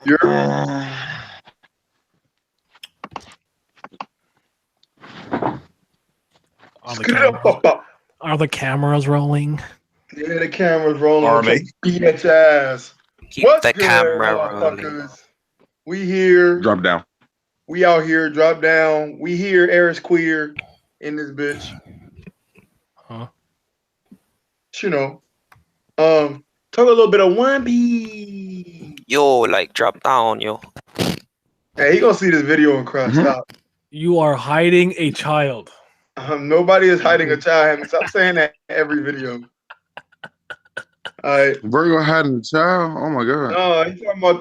You're Are the cameras rolling? Yeah, the camera's rolling. Army. Bitch ass. Keep What's the good, camera rolling. motherfuckers? We here. Drop down. We out here. Drop down. We here. Eris queer in this bitch. Huh? You know. Talk a little bit of One Piece. Yo, like drop down, yo. Hey, he gonna see this video and cry. Stop. You are hiding a child. Nobody is hiding a child. Stop saying that in every video. All right. Virgo hiding the child. Oh my god. No,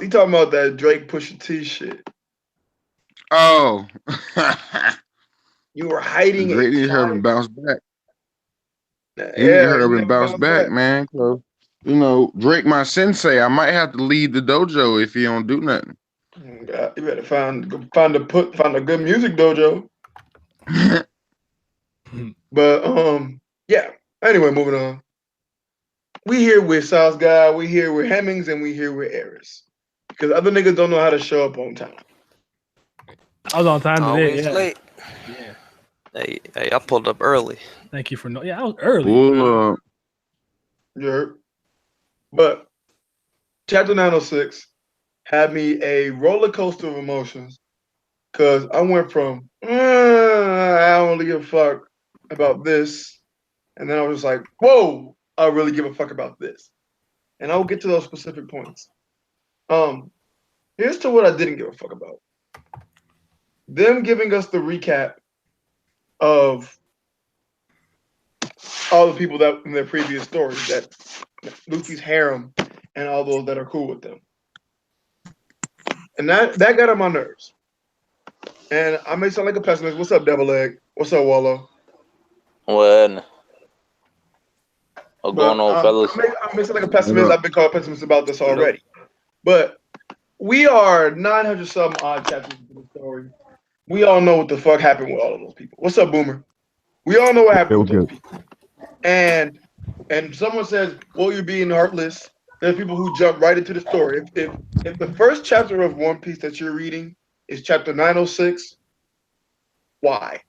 he talking about that Drake Pusha T shit. Oh. You were hiding Drake a need to child. hurry and bounce back. Yeah, He need to hurry and bounce back, man. Cause Drake my sensei. I might have to leave the dojo if he don't do nothing. God, you better find a good music dojo. But yeah. Anyway, moving on. We here with South Guy, we here with Hemmings, and we here with Eris. Because other niggas don't know how to show up on time. I was on time today. Always Yeah. late. Yeah. Hey, I pulled up early. Thank you for no. Yeah, I was early. Well, You heard? But chapter 906 had me a roller coaster of emotions. Because I went from, I don't really give a fuck about this. And then I was like, whoa, I really give a fuck about this. And I'll get to those specific points. Here's to what I didn't give a fuck about. Them giving us the recap of all the people that in their previous stories, that Luffy's harem and all those that are cool with them. And that got on my nerves. And I may sound like a pessimist. What's up, Devil Egg? What's up, Wallow? What's going on, fellas? I may sound like a pessimist. I've been called a pessimist about this already. But we are 900 some odd chapters into the story. We all know what the fuck happened with all of those people. What's up, Boomer? We all know what happened with those people. And someone says, well, you're being heartless. There's people who jump right into the story. If the first chapter of One Piece that you're reading is chapter 906, why?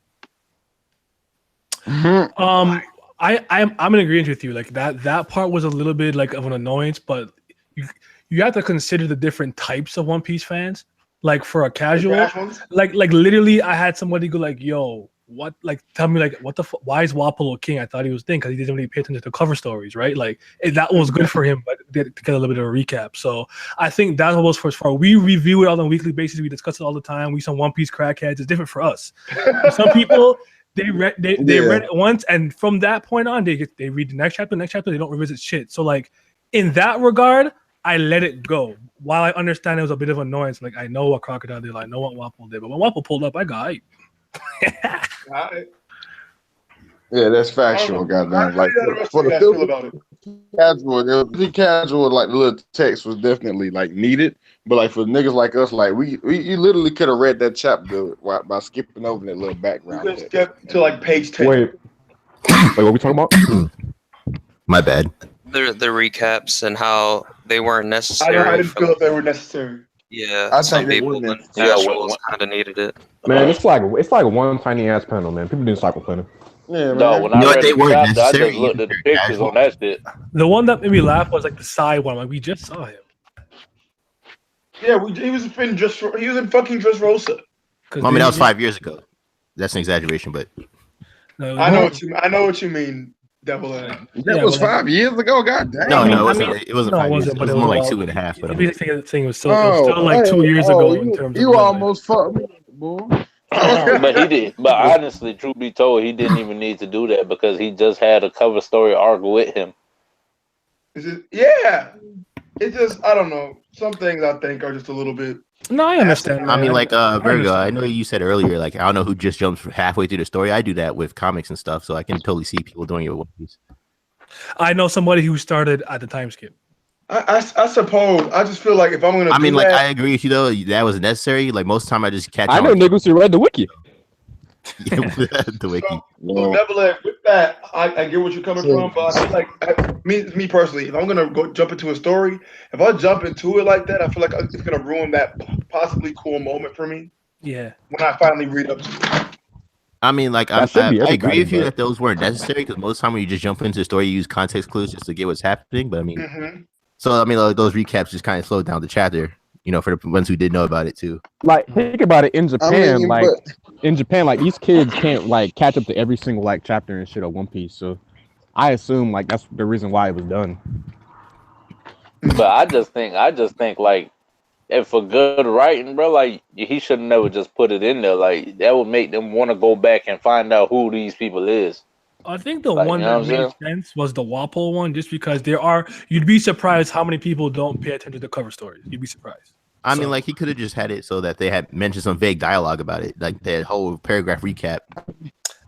I'm in agreement with you. Like that part was a little bit like of an annoyance, but you have to consider the different types of One Piece fans. Like for a casual, like literally, I had somebody go like, "Yo, what?" Like tell me like, "What the? Why is Waffle a king?" I thought he was thin because he didn't really pay attention to the cover stories, right? Like that was good for him, but to get a little bit of a recap. So I think that was for as far. We review it on a weekly basis. We discuss it all the time. We some One Piece crackheads. It's different for us. Some people. They read it once, and from that point on, they read the next chapter. They don't revisit shit. So like in that regard, I let it go. While I understand it was a bit of annoyance, like I know what Crocodile did, I know what Waffle did, but when Waffle pulled up, I got hype. yeah, that's factual, goddamn. Like for the casual, like the little text was definitely like needed, but like for niggas like us, like you literally could have read that chapter by skipping over that little background. You could skip to like page 10. Wait, what we talking about? My bad. The recaps and how they weren't necessary. I didn't feel that they were necessary. Yeah, I some think they people wouldn't. kind of needed it. Man, it's like one tiny ass panel, man. People didn't cycle panel. Yeah, man. No, when I read they the weren't chapter, I necessary. just looked at the pictures on that shit. The one that made me laugh was like the side one. Like we just saw him. Yeah, he was in fucking Dressrosa. I mean, that was 5 years ago. That's an exaggeration, but I know what you mean, Devil Egg. That was 5 years ago. Goddamn. no, it wasn't 5 years. It was more like 2.5. But Maybe the thing was still like 2 years ago in terms of you almost fucked me, boy. But he did. But honestly, truth be told, he didn't even need to do that because he just had a cover story arc with him. Yeah. It's just, I don't know. Some things I think are just a little bit. No, I understand. I mean, like Virgo, I know you said earlier, like I don't know who just jumps halfway through the story. I do that with comics and stuff, so I can totally see people doing it with One Piece. I know somebody who started at the time skip. I suppose. I just feel like if I'm going to I mean, like I agree with you though. That was necessary. Like most of the time, I just catch. I know niggas who read the wiki. The wiki. So Devil Egg, with that, I get what you're coming from, but I feel like me personally, if I'm gonna go jump into a story, if I jump into it like that, I feel like it's gonna ruin that possibly cool moment for me. Yeah. When I finally read up to it. I mean, like, I That should be agree everybody, with you but- that those weren't necessary because most of the time when you just jump into the story, you use context clues just to get what's happening. But I mean, so I mean, like, those recaps just kind of slowed down the chapter, you know, for the ones who did know about it too. Like, think about it in Japan. I mean, Like these kids can't like catch up to every single like chapter and shit of One Piece. So I assume like that's the reason why it was done. But I just think like, if for good writing, bro, like he should have never just put it in there. Like that would make them want to go back and find out who these people is. I think the Like, one you know that what I'm made sense was the Waffle one, just because you'd be surprised how many people don't pay attention to cover stories. You'd be surprised. I mean, like, he could have just had it so that they had mentioned some vague dialogue about it, like that whole paragraph recap.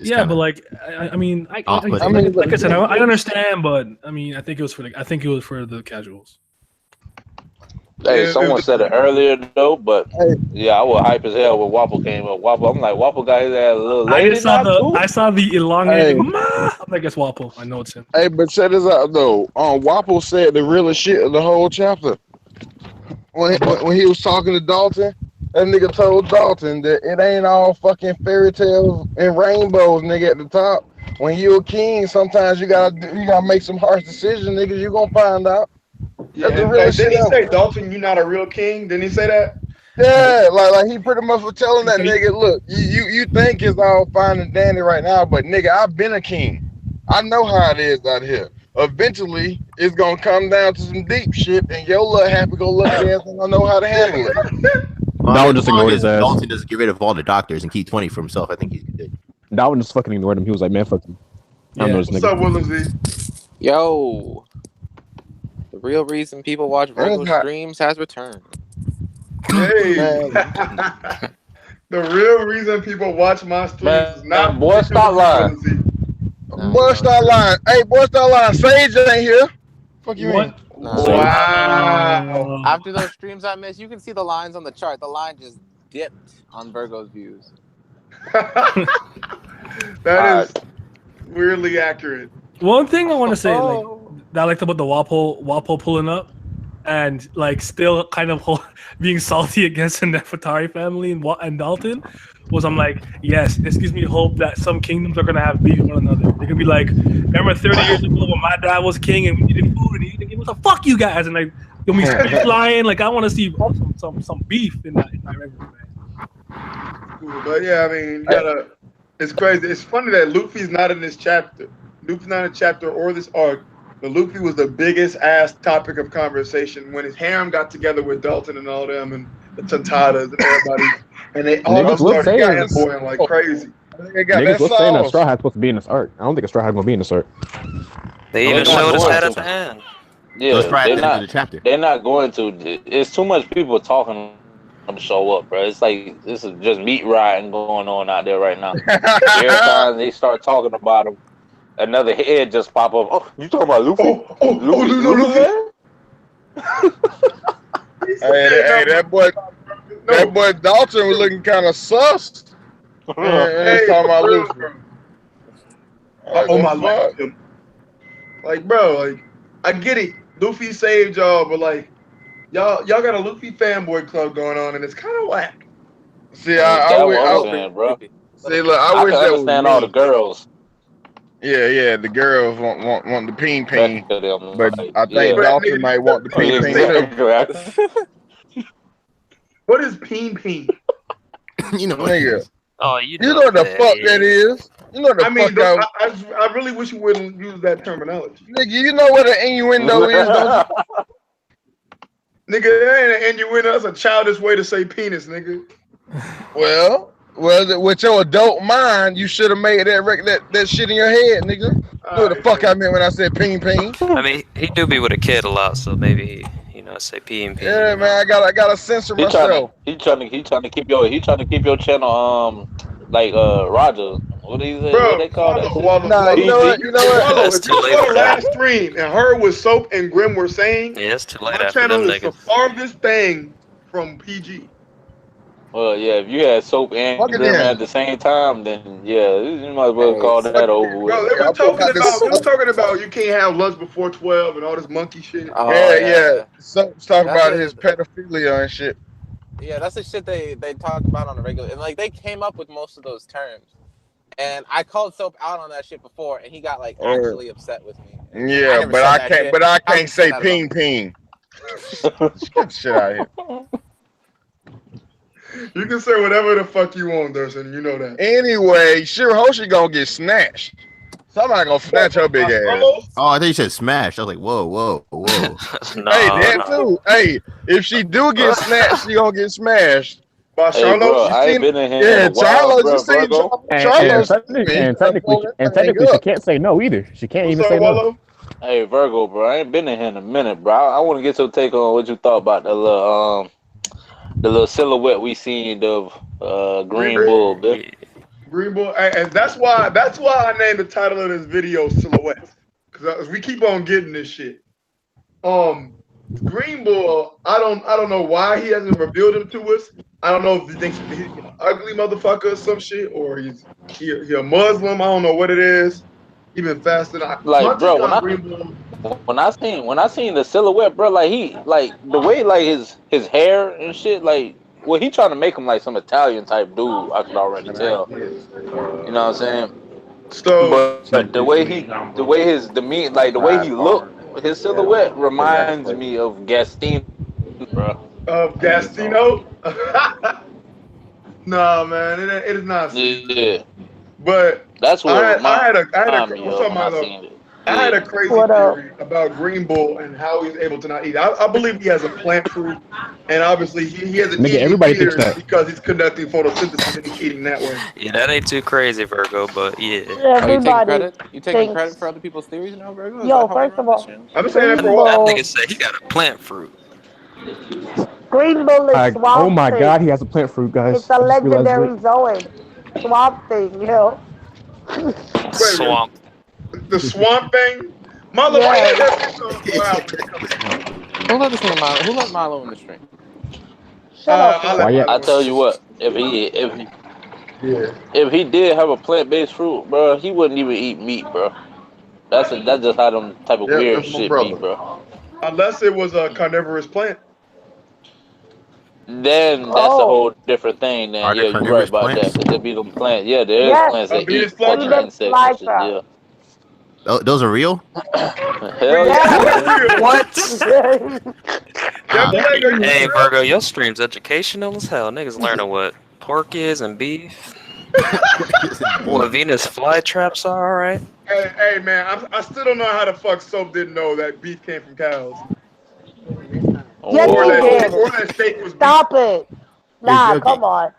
Yeah, but like, I mean, like I said, I understand, but I mean, I think it was for the casuals. Hey, someone said it earlier though, but yeah, I was hype as hell when Waffle came up. Waffle, I'm like, Waffle got his ass a little lady. I saw the elongated. I'm like, it's Waffle. I know it's him. Hey, but check this out though. Waffle said the realest shit of the whole chapter. When he was talking to Dalton, that nigga told Dalton that it ain't all fucking fairy tales and rainbows, nigga, at the top. When you a king, sometimes you gotta make some harsh decisions, niggas. You gonna find out. Yeah, didn't he say, Dalton, you're not a real king? Didn't he say that? Yeah, like he pretty much was telling that nigga, look, you think it's all fine and dandy right now, but nigga, I've been a king. I know how it is out here. Eventually, it's gonna come down to some deep shit, and your little happy-go-lucky ass don't know how to handle it. Darwin just ignored his ass. Dalton doesn't get rid of all the doctors and keep 20 for himself. I think he's good. Darwin just fucking ignored him. He was like, man, fuck you. What's up, Willis Z? Yo, the real reason people watch Virgo streams has returned. Hey, the real reason people watch my streams is not boy, stop lying. Boy, stop lying. Hey, boy, stop lying. Sage ain't here. Fuck you mean? Wow. After those streams I missed, you can see the lines on the chart. The line just dipped on Virgo's views. That is weirdly accurate. One thing I want to say, like, that I liked about the Waffle pulling up, and like still kind of being salty against the Nefertari family and Dalton, was I'm like, yes, this gives me hope that some kingdoms are gonna have beef with one another. They're gonna be like, remember 30 years ago when my dad was king and we needed food and he was like, fuck you guys, and like, you'll be flying. Like, I want to see some beef in that river, man. Cool, but yeah, I mean, you gotta. It's crazy. It's funny that Luffy's not in this chapter. Luffy's not in a chapter or this arc. But Luffy was the biggest ass topic of conversation when his harem got together with Dalton and all them and the Tantatas and everybody, and they all started fanboying like crazy. Niggas was saying that Straw Hat's supposed to be in this arc. I don't think a Straw Hat's gonna be in this arc. They even showed us that at the end. Yeah, they're not going to. It's too much people talking to show up, bro. It's like this is just meat riding going on out there right now. Every time they start talking about him, another head just pop up. Oh, you talking about Luffy? Luffy? Hey, that boy Dalton was looking kind of sus. Hey, talking about Luffy. Oh my God! Like, bro, like I get it. Luffy saved y'all, but like y'all got a Luffy fanboy club going on, and it's kind of whack. See, I wish that understand all the girls. Yeah, the girls want the peen, but I think Dalton might want the peen too. What is peen? You know, nigga. Oh, you know what the fuck that is. You know I really wish you wouldn't use that terminology. Nigga, you know what an innuendo is, don't you? Nigga, that ain't an innuendo. That's a childish way to say penis, nigga. Well, with your adult mind, you should have made that shit in your head, nigga. Know what the fuck I meant when I said peen. I mean, he do be with a kid a lot, so maybe he say peen. Yeah, man, I gotta censor myself. He trying to keep your channel like Roger. What do you say? What they call that? Nah, you know what? It's too late for last stream, and her with Soap and Grim were saying, yeah, it's too late my after channel them is the farthest thing from PG. Well, yeah, if you had Soap and Fuck it Grim then. at the same time, then yeah, you might as well call that over with. Bro, they were talking about you can't have lunch before 12 and all this monkey shit. Oh Yeah. Soap's talking That's about a- his pedophilia and shit. Yeah, that's the shit they talk about on a regular, and like they came up with most of those terms. And I called Soap out on that shit before, and he got like actually upset with me. Yeah, but I can't. But I can't say ping ping. Get the shit out of here. You can say whatever the fuck you want, Durson. You know that. Anyway, Shirahoshi gonna get snatched. Somebody gonna snatch her big ass. Oh, I thought you said smash. I was like, whoa. No, Hey, that too. Hey, if she do get snatched, she gonna get smashed. By Hey, Charlotte? bro, I ain't been in here. Yeah, in a while, Charlotte. bro, You seen Virgo. And technically, she can't say no either. She can't even say no. Hey, Virgo, bro, I ain't been in here in a minute, bro. I want to get your take on what you thought about the little silhouette we seen of Green Bull, bitch. Green Bull, and that's why I named the title of this video "Silhouette," because we keep on getting this shit. Green Bull, I don't know why he hasn't revealed him to us. I don't know if he thinks he's an ugly motherfucker or some shit, or he's a Muslim. I don't know what it is. He been fasting. Like, bro, when I seen the silhouette, bro, like the way like his hair and shit, like. Well, he trying to make him like some Italian type dude. I could already tell. You know what I'm saying? So, but the way his demeanor, like the way he looked, his silhouette reminds me of Gastino, bro. Of Gastino? Nah, man, it is not. Yeah. But that's what I had a crazy theory about Green Bull and how he's able to not eat. I believe he has a plant fruit, and obviously he has an everybody thinks that because he's conducting photosynthesis and he's eating that way. Yeah, that ain't too crazy, Virgo, but yeah. You taking credit for other people's theories now, Virgo? Yo, first of all, I'm saying that for that nigga said he got a plant fruit. Green Bull is swamp oh my thing. god, he has a plant fruit, guys. It's a legendary Zoid. Swamp thing, yo. Swamp. The swamp thing? Mother, Who let Milo in the stream? Shut up. I tell you what, if he did have a plant-based fruit, bro, he wouldn't even eat meat, bro. That's just how them type of weird shit be, bro. Unless it was a carnivorous plant. Then that's a whole different thing. Then yeah, you're right about that. Cause there be them plants. Yeah, there is plants that eat fucking insects and shit. Yeah. Those are real? Hell yeah. What? Hey, Virgo, your stream's educational as hell. Niggas learning what pork is and beef. What Venus flytraps are, alright? Hey, man, I still don't know how the fuck Soap didn't know that beef came from cows. Yes, he did. Stop it. Nah, come on.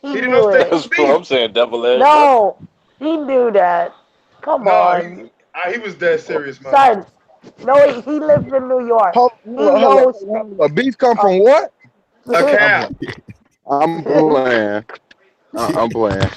He didn't knew know it. steak was beef. I'm saying double edged. No, he knew that. Come on. He was dead serious, man. Son, no, he lives in New York. He knows. A beef come from what? A cow. I'm playing. I'm playing.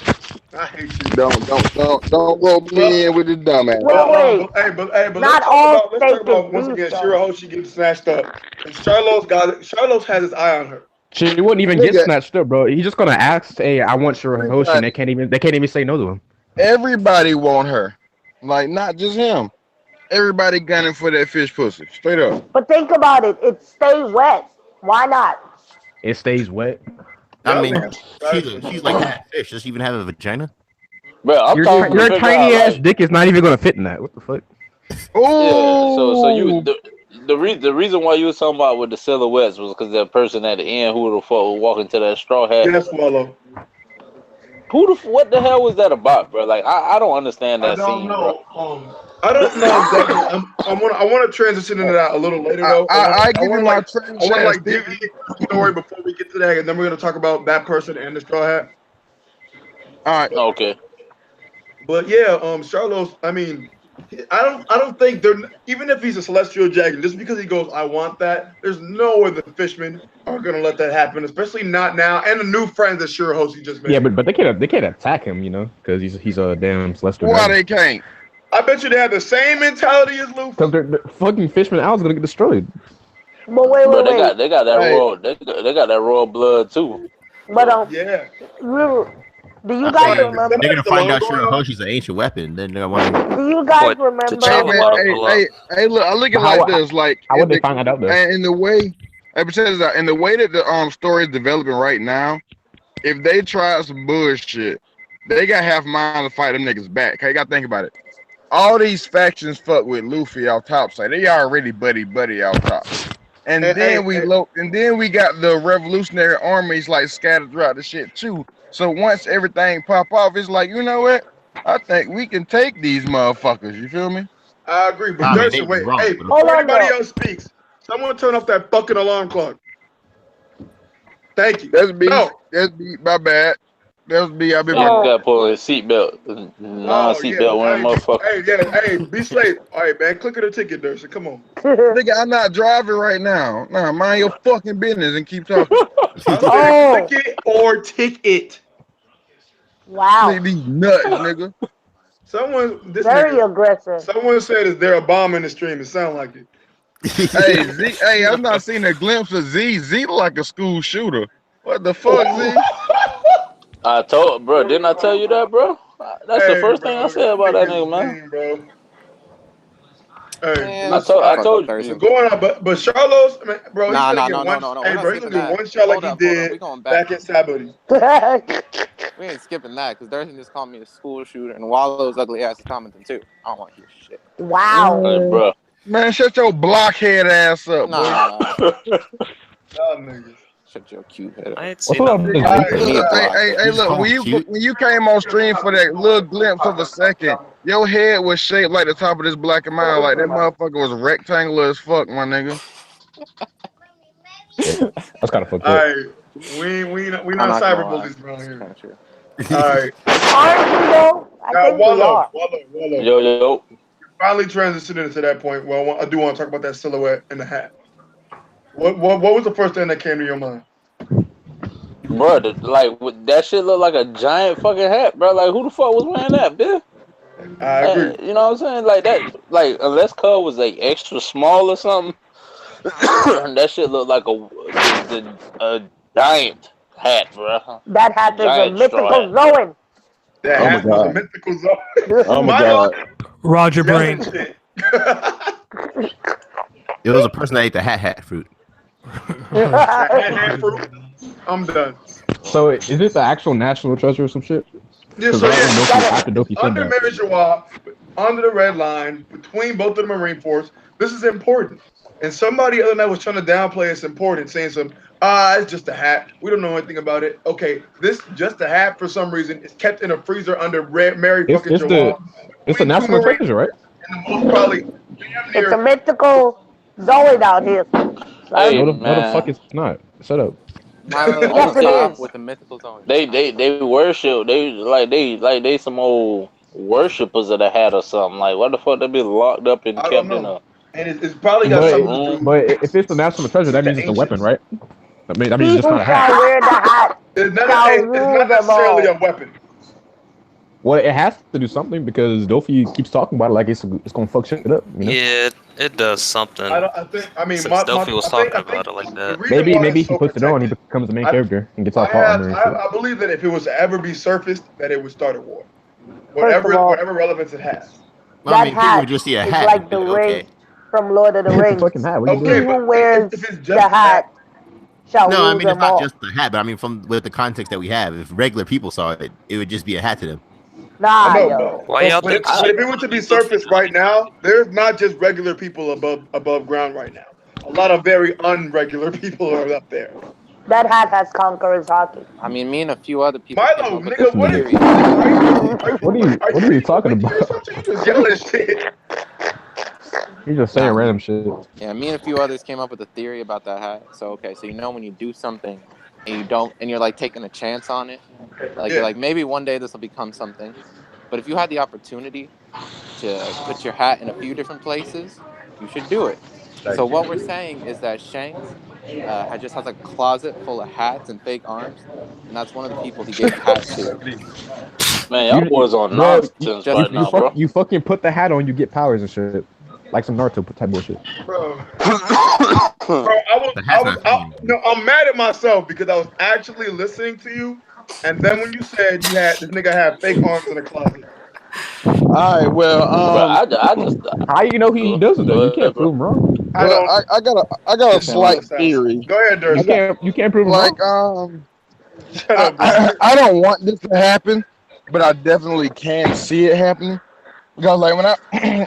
I hate you. Don't rope me in with the dumbass. Wait. But Not let's talk about once again Shirahoshi getting snatched up. And Charlos has his eye on her. She wouldn't even get snatched up, bro. He's just gonna ask, "Hey, I want Shirahoshi," and they can't even say no to him. Everybody want her, like not just him. Everybody gunning for that fish pussy, straight up. But think about it. It stays wet. Why not? It stays wet. I mean, she's like that fish. Does she even have a vagina? Bro, your tiny ass dick is not even gonna fit in that. What the fuck? Oh, yeah. So the reason why you was talking about with the silhouettes was because that person at the end who the fuck was walking to that straw hat. Yes, Wallow. What the hell was that about, bro? Like I don't understand that scene, bro. I don't know exactly. I want to transition into that a little later, though. I give you my transition. I want to deviate the story before we get to that, and then we're gonna talk about that person and the straw hat. All right. Okay. But yeah, Charlos. I mean, I don't think they're even if he's a celestial dragon, just because he goes, I want that. There's no way the fishmen are gonna let that happen, especially not now. And the new friends that Shirahoshi just made. Yeah, but they can't attack him, you know, because he's a damn celestial. Why dragon. they can't? I bet you they have the same mentality as Luffy. Because the fucking Fishman Island's gonna get destroyed. But wait. They got that royal. They got that royal blood too. But Yeah. do you I guys mean, remember? they're gonna Somebody's find alone out going on. Shirahoshi's an ancient weapon. Then they're gonna want to. Do you guys What? remember Hey T'Challa man, about to what? hey, pull up. hey, hey, look, I look at it How like this, like how would they find that out though? and in the way, hey, but check this out, in the way that the story is developing right now, if they try some bullshit, they got half a mind to fight them niggas back. Okay, you gotta think about it. All these factions fuck with Luffy off top, so they already buddy off top. And Hey, then hey, we got the revolutionary armies like scattered throughout the shit too. So once everything pop off, it's like, you know what? I think we can take these motherfuckers. You feel me? I agree, but I mean, Durson, they'd be wait. wrong. Hey, But Hold before on anybody though. else speaks, someone turn off that fucking alarm clock. Thank you. That's me. No. That's me. My bad. That's me. I've been. Yeah, So gotta pull his seatbelt, Oh yeah. non-seatbelt wearing Hey, motherfucker. hey, yeah. Hey, be slave. All right, man. Click on the ticket, Durson. Come on. Nigga, I'm not driving right now. Nah, mind your fucking business and keep talking. I said Oh. click it or ticket. Wow. These nuts, nigga. Very aggressive. Someone said, "Is there a bomb in the stream?" It sounds like it. Hey, Z. Hey, I've not seen a glimpse of Z. Z look like a school shooter. What the fuck, Z? I told, bro, didn't I tell you that, bro? That's the first thing I said about that nigga, man. Bro. Hey, Man, I told fuck you. what's going on? But Charlos, I mean, bro, he's Nah, gonna no. get one. Hey, We're not bro, he's skipping gonna get that. one shot like Hold he up. did We going back in Saturday. We ain't skipping that because Durson just called me a school shooter and Wallow's ugly ass is commenting too. I don't want to hear shit. Wow. Hey, bro. Man, shut your blockhead ass up, boy. Nah. Y'all niggas. Shut your cute head up. I ain't What's seen up nothing. with this? Hey, look, when you came on stream for that little glimpse of a second, your head was shaped like the top of this black and mild. Like that motherfucker was rectangular as fuck, my nigga. That's kind of fucked All up. right, we not I'm not gonna lie. cyberbullies around here. Kind of true. All right, Aren't we though? I now think we Wallow. Yo, yo. Finally transitioned into that point. Well, I do want to talk about that silhouette and the hat. What was the first thing that came to your mind? Bro, that shit look like a giant fucking hat, bro. Like, who the fuck was wearing that, bitch? I agree. You know what I'm saying? Like that, like unless Cub was like extra small or something, that shit look like a giant hat, bro. That hat is a Giant straw mythical hat. zone. That Oh my hat was a God. mythical zone. Oh my My God. Roger yelling Brain. shit. It was a person that ate the hat fruit. Hat fruit. I'm done. So is this the actual national treasure or some shit? Yeah, Because so after Doki said under that. Mary Joie, under the red line, between both of the Marine Force, this is important. And somebody other night was trying to downplay its importance, saying it's just a hat. We don't know anything about it. Okay, this just a hat for some reason is kept in a freezer under Mary fucking Joie. It's the national treasure, right? And the most probably It's a mythical zone out here. Hey, No, the man. fuck it's not. Shut up. Milo, Yes, it stop is. with the mythical zone. They worship. They some old worshippers of the hat or something. Like, what the fuck they be locked up and I don't kept in know. a And it's probably got something to do. But if it's the national treasure, that means it's a weapon, right? I mean, it's just not a hat. Shall wear the hat. It's not rule them necessarily all. a weapon. Well, it has to do something because Dofi keeps talking about it like it's gonna fuck shit up. You know? Yeah, it does something. Since Delphi was talking about it like that. Maybe he puts it on, he becomes the main character and gets all caught under it. I believe that if it was to ever be surfaced, that it would start a war. Whatever relevance it has. Well, I mean, people would just see a It's hat. like the ring from Lord of the Rings. fucking hat. What He who wears the hat shall No, I rule mean it's them not all. just the hat, but I mean with the context that we have, if regular people saw it, it would just be a hat to them. Nah, yo. Why y'all But think if it were to be surfaced right now, there's not just regular people above ground right now. A lot of very unregular people are up there. That hat has conqueror's hockey. I mean, me and a few other people. Milo, nigga, what are you talking about? You just yelling shit. He's just saying random shit. Yeah, me and a few others came up with a theory about that hat. So so when you do something and you don't, and you're like taking a chance on it, like you're like maybe one day this will become something. But if you had the opportunity to put your hat in a few different places, you should do it. So what we're saying is that Shanks just has a closet full of hats and fake arms, and that's one of the people he gave the hat to. Man, y'all boys on nonsense right now, bro. You fucking put the hat on, you get powers and shit. like some Naruto type bullshit. Bro, I'm mad at myself because I was actually listening to you, and then when you said this nigga had fake arms in the closet. All right, well, I just how you know he doesn't though? You can't prove him wrong. Well, I got a slight theory. Go ahead, Dirk. You can't prove him wrong. Shut up, I don't want this to happen, but I definitely can see it happening. Because like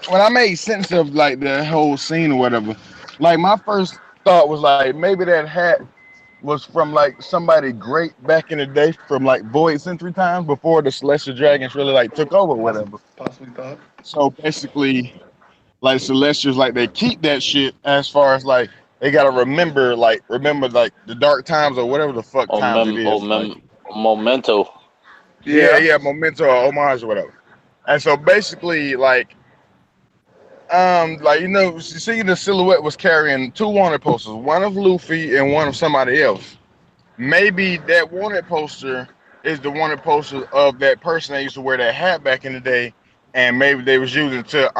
when I made sense of like the whole scene or whatever, like my first thought was like maybe that hat was from like somebody great back in the day from like Void Century times before the Celestial Dragons really like took over or whatever. Possibly thought. So basically, like Celestials like they keep that shit as far as like they gotta remember like the dark times or whatever the fuck times it is. Memento. Yeah, memento or homage or whatever. And so basically, like you see the silhouette was carrying two wanted posters, one of Luffy and one of somebody else. Maybe that wanted poster is the wanted poster of that person that used to wear that hat back in the day, and maybe they was using to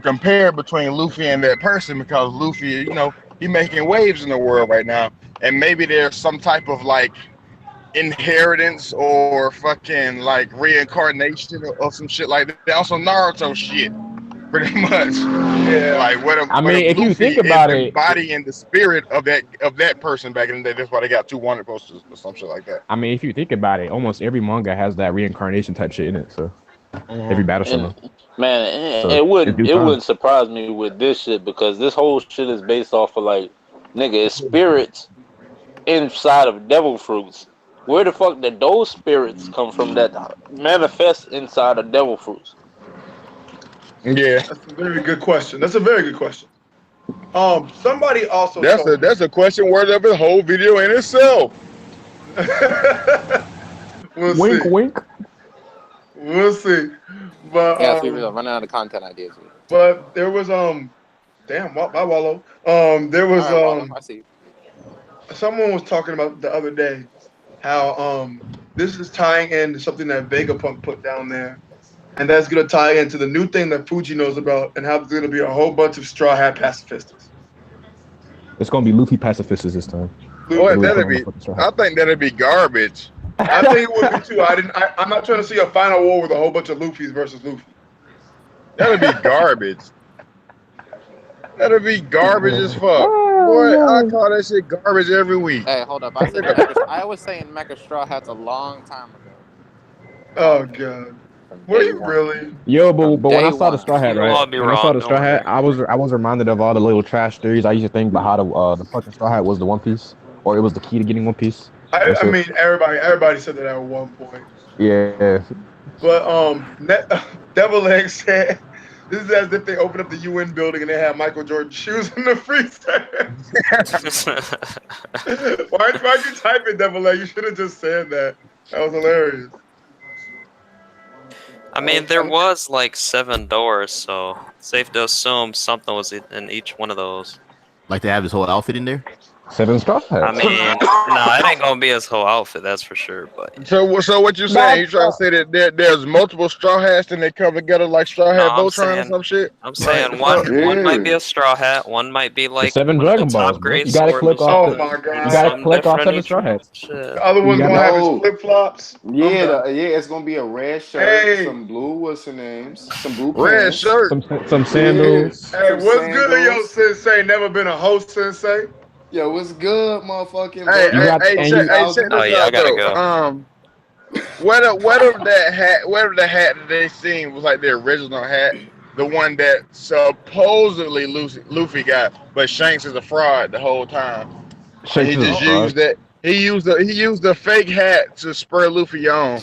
compare between Luffy and that person because Luffy, he making waves in the world right now, and maybe there's some type of like inheritance or fucking like reincarnation or some shit like that. Also Naruto shit, pretty much. Yeah. Like if you think about it, embodying the spirit of that person back in the day. That's why they got two wanted posters or some shit like that. I mean, if you think about it, almost every manga has that reincarnation type shit in it. So every battle symbol. Man, it wouldn't surprise me with this shit because this whole shit is based off of like, nigga, it's spirits inside of devil fruits. Where the fuck did those spirits come from that manifest inside of devil fruits? Yeah, that's a very good question. Somebody also. That's a question worthy of a whole video in itself. Wink, wink. We'll see. But yeah, we were running out of content ideas. But there was damn, bye Wallow. There was I see. Someone was talking about the other day how this is tying into something that Vegapunk put down there, and that's gonna tie into the new thing that Fuji knows about, and how there's gonna be a whole bunch of Straw Hat pacifists. It's gonna be Luffy pacifists this time. I think that'd be garbage. I think it would be too. I'm not trying to see a final war with a whole bunch of Luffys versus Luffy. That'd be garbage. That'd be garbage as fuck. Boy, I call that shit garbage every week. Hey, hold up. I was saying Mecha Straw Hats a long time ago. Oh god. Were you really? Yo, but when I saw the Straw Hat, right? When I saw the Straw Hat, I was reminded of all the little trash theories I used to think about how the fucking Straw Hat was the One Piece, or it was the key to getting One Piece. I mean, everybody said that at one point. Yeah. But Devil Egg said, this is as if they opened up the UN building and they had Michael Jordan shoes in the freezer. Why'd you type it, Devil Egg? You should have just said that. That was hilarious. I mean, there was like 7 doors, so safe to assume something was in each one of those. Like they have his whole outfit in there? 7 straw hats. I mean, no, it ain't gonna be his whole outfit, that's for sure. But so what you saying? You trying to say that there's multiple straw hats and they come together like straw hat Voltron or some shit? I'm saying one might be a straw hat, one might be like the 7 Dragon Balls. You gotta click off. You gotta click off 7 straw hats. The other one's gonna have his flip flops. Yeah, it's gonna be a red shirt, some blue. What's the names? Some blue pants, shirt, some sandals. Hey, what's good, yo, Sensei? Never been a host, Sensei. Yo, what's good, motherfucking? I gotta go. Whatever the hat that they seen was like the original hat, the one that supposedly Luffy got, but Shanks is a fraud the whole time. He just used that. He used the fake hat to spur Luffy on.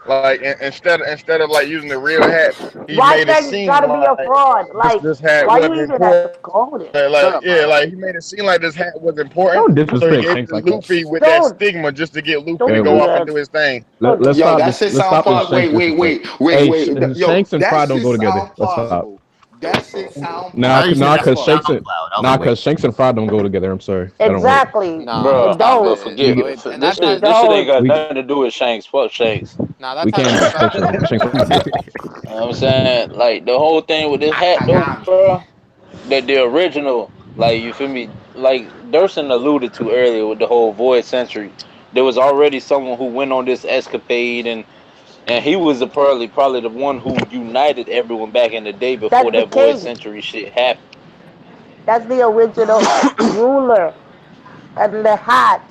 Like instead of like using the real hat, he made it seem gotta be a fraud. Like this hat why wasn't you using important. Like he made it seem like this hat was important. So he gave Luffy with that stigma just to get Luffy to go off and do his thing. Let's stop this. Wait. Yo, Shanks and Pride don't go together. Let's stop. That shit sound because Shanks and Fry don't go together. I'm sorry. Exactly. Bro, forget it. This shit ain't got nothing to do with Shanks. Fuck Shanks. Nah, that's We can't. I'm saying, like, the whole thing with this hat, though, bro, that the original, like, you feel me? Like, Durson alluded to earlier with the whole Void Century. There was already someone who went on this escapade, and he was probably the one who united everyone back in the day before that Void Century shit happened. That's the original ruler. And the hat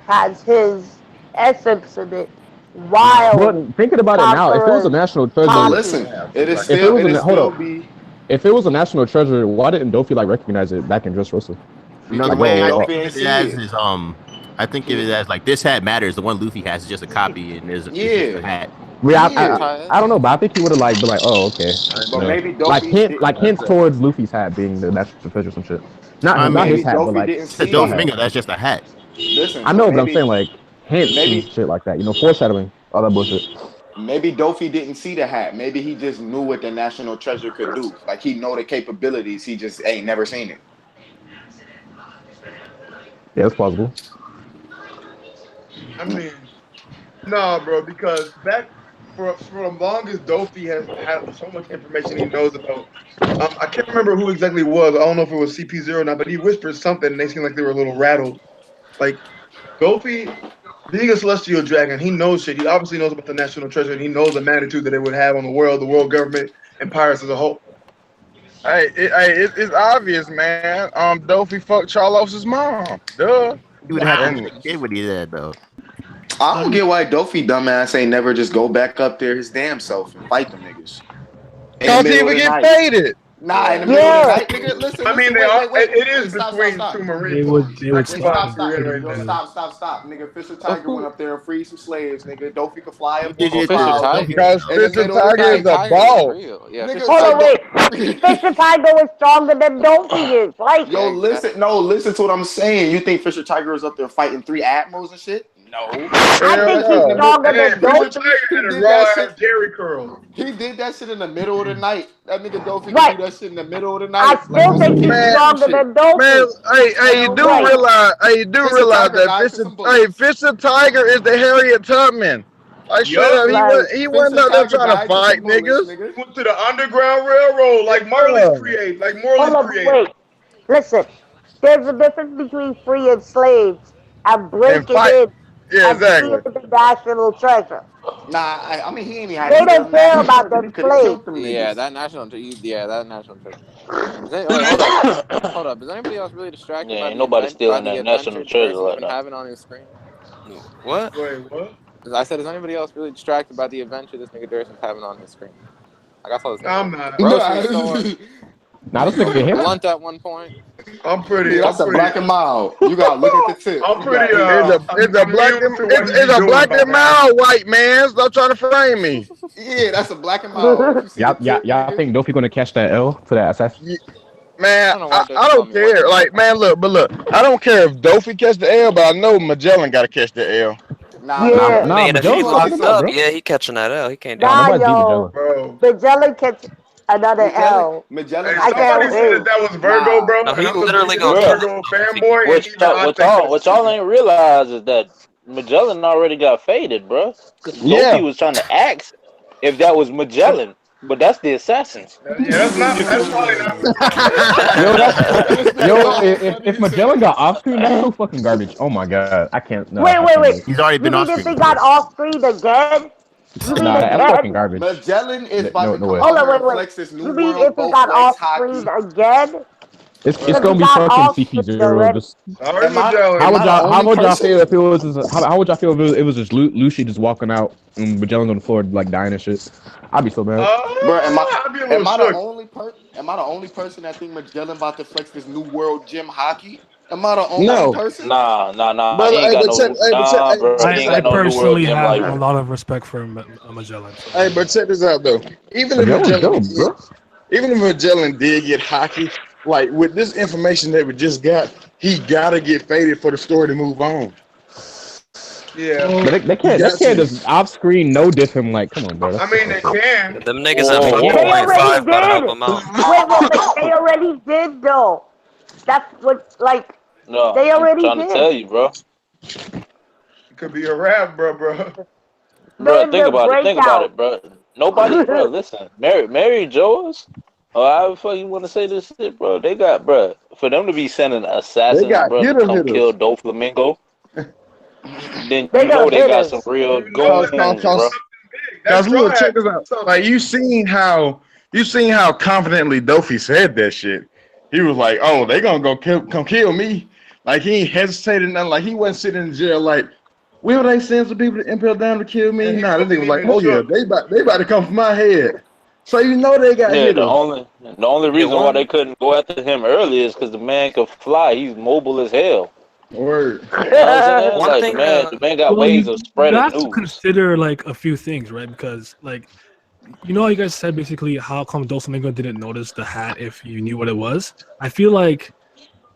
has his essence in it. Wild. But thinking about it now, if it was a national treasure, but listen, if it was a national treasure, why didn't Dofi like recognize it back in Dressrosa? No, the way I think of it as is I think of it as like this hat matters. The one Luffy has is just a copy, and it's just a hat. I don't know, but I think he would have like been like, oh, okay. But maybe Dofi hints towards Luffy's hat being the national treasure, some shit. Not his hat, but like that's just a hat. Listen, I know, but I'm saying like hints and shit like that. You know, foreshadowing, all that bullshit. Maybe Dofi didn't see the hat. Maybe he just knew what the national treasure could do. Like he know the capabilities. He just ain't never seen it. Yeah, it's plausible. I mean, no, bro, because back for the longest, Dofi has had so much information he knows about. I can't remember who exactly it was. I don't know if it was CP0 or not, but he whispered something, and they seemed like they were a little rattled. Like, Dofi, being a celestial dragon, he knows shit. He obviously knows about the national treasure, and he knows the magnitude that it would have on the world government, and pirates as a whole. Hey, it's obvious, man. Dofi fucked Charlos's mom. Duh. You would have to get what he did, though. I don't get why Dofi dumbass ain't never just go back up there his damn self and fight them niggas. Don't even get faded. Nah, in the middle of the night, nigga. Listen. I mean, wait, it is between two Marines. They would stop, nigga. Fisher Tiger went up there and freed some slaves, nigga. Dofi could fly up. Because Fisher Tiger is a ball. Hold on, wait. Fisher Tiger is stronger than Dofi is. Like, yo, listen to what I'm saying. You think Fisher Tiger is up there fighting 3 Admirals and shit? No. I think he's stronger than Dofi. Jerry curl. He did that shit in the middle of the night. That nigga Dofi can do that shit in the middle of the night. I still think he's stronger than Dofi. Man, hey, you do realize that Fisher Tiger is the Harriet Tubman. Like, straight up, he wasn't out there trying to fight niggas. He went to the Underground Railroad like Marley create. Wait, listen. There's a difference between free and slaves and breaking in. Yeah, exactly. The national treasure. Nah, I mean he ain't even. They don't care about the slaves. Yeah, that national treasure. Hold up. Is anybody else really distracted? Yeah, ain't nobody stealing that national treasure right now. Having on his screen. What? Wait, what? I said, is anybody else really distracted by the adventure this nigga Durson's having on his screen? Like I saw this. I'm not. Grocery store. Now this nigga him. Blunt at one point. I'm pretty. That's a black and mild. You gotta look at the tip. I'm pretty. It's a black and mild white man. Stop trying to frame me. Yeah, that's a black and mild. Y'all think Dofi gonna catch that L to that assassin? Man, I don't care. Like, man, look, I don't care if Dofi catch the L, but I know Magellan gotta catch the L. Nah, man, if he locked up, he catching that L. He can't do it. Magellan catch another L. Magellan. I can't wait. That was Virgo, bro. No, he literally goes Virgo fanboy. What y'all ain't realize is that Magellan already got faded, bro. Dofi was trying to ask if that was Magellan. But that's the assassins. Yeah, that's probably not. If Magellan got off screen, that's so fucking garbage. Oh my god, I can't. No, wait. He's already been off screen. If he got off screen again? Nah, that's fucking garbage. Magellan is about to come out and flex this new world. You mean if he got off screen again? It's gonna be fucking CP0. How would y'all feel if it was? How would y'all feel if it was just Lucy just walking out and Magellan on the floor like dying and shit? I'd be so mad. Bro, am I the only person that think Magellan about to flex this new world gym hockey? Am I the only person? Nah. I personally have a lot of respect for Magellan. Hey, but check this out though. Even if Magellan did get hockey, like with this information that we just got, he gotta get faded for the story to move on. Yeah, but they can't just off screen no diff him. Like, come on, bro. I mean, they can. Them niggas at 1.5 gotta help them out. Wait, they already did though. That's what they already did. I'm trying to tell you, bro. It could be a rap, bro. Bro, think about it. Think about it, bro. Nobody, bro. Listen, Mary Joe's, or however fuck you want to say this shit, bro. They got, bro, for them to be sending assassins, bro, to come kill Doflamingo. Then you know they got some real goons, bro. Guys, look, check this out. Like you seen how confidently Dofi said that shit. He was like, "Oh, they gonna come kill me." Like he ain't hesitated nothing. Like he wasn't sitting in jail. Like, will they send some people to Impel down to kill me? Nah, this nigga was like, "Oh yeah, they about to come for my head." So you know they got hit. The only reason why they couldn't go after him earlier is because the man could fly. He's mobile as hell. Word. You know what I'm saying? Like, the man got ways of spreading news. You have to consider like a few things, right? Because like, you know, how you guys said basically how come Doflamingo didn't notice the hat if you knew what it was. I feel like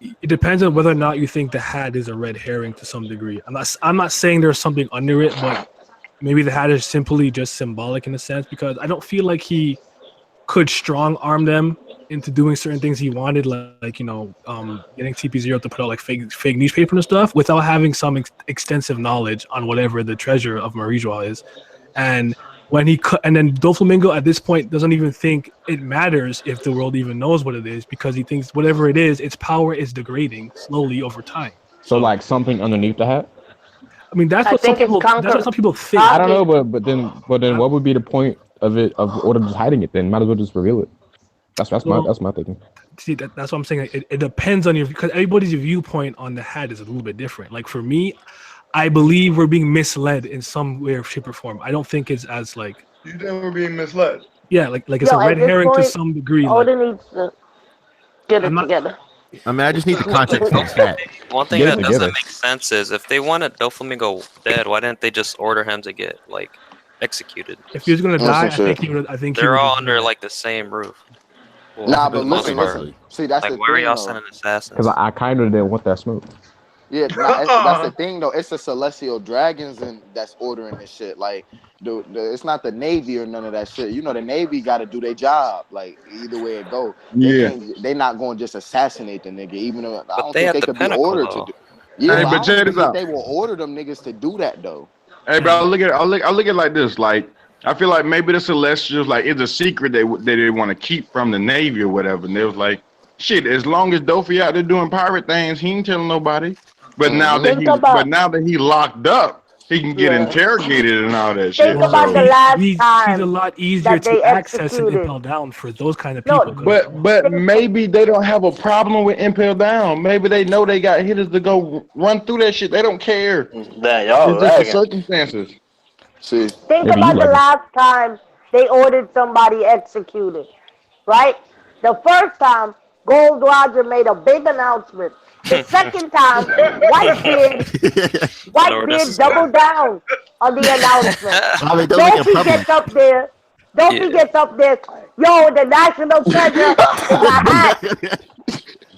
it depends on whether or not you think the hat is a red herring to some degree. I'm not saying there's something under it, but maybe the hat is simply just symbolic in a sense, because I don't feel like he could strong arm them into doing certain things he wanted, like you know, getting TP0 to put out like fake newspaper and stuff without having some extensive knowledge on whatever the treasure of Marie-Joie is. And when and then Doflamingo at this point doesn't even think it matters if the world even knows what it is, because he thinks whatever it is, its power is degrading slowly over time. So like something underneath the hat? I mean, that's what some people think. I don't know, but then what would be the point of it order just hiding it? Then might as well just reveal it. That's my thinking. See, that's what I'm saying. It depends on your, because everybody's viewpoint on the hat is a little bit different. Like for me, I believe we're being misled in some way or shape or form. I don't think it's as like. You think we're being misled? Yeah, like it's a red herring to some degree. Oda needs to get it together. I mean, I just need the context of this hat. One thing that doesn't make sense is if they wanted Doflamingo dead, why didn't they just order him to get like executed? If he was gonna die, I think they're all under like the same roof. Well, nah, but listen. See, that's like, the why thing. Are y'all sending assassins? Because I kind of didn't want that smoke. Yeah, that's the thing though. It's the celestial dragons that's ordering this shit. Like, it's not the Navy or none of that shit. You know, the Navy got to do their job. Like, either way it go. They're not going to just assassinate the nigga. Even though I don't think they could be ordered to do. Yeah, but I don't think they will order them niggas to do that though. Hey, bro, I look at it like this. Like, I feel like maybe the Celestials, like, it's a secret they want to keep from the Navy or whatever. And they was like, shit, as long as Dofi out there doing pirate things, he ain't telling nobody. But now that he locked up, he can get interrogated and all that shit. Think about the last time he's a lot easier to access and impel down for those kind of people. But maybe they don't have a problem with impel down. Maybe they know they got hitters to go run through that shit. They don't care. Damn, y'all it's just the circumstances. See. Think about the last time they ordered somebody executed, right? The first time, Gold Roger made a big announcement. The second time, Whitebeard doubled down on the announcement. Dofi gets up there. Gets up there. Yo, the national treasure is a hat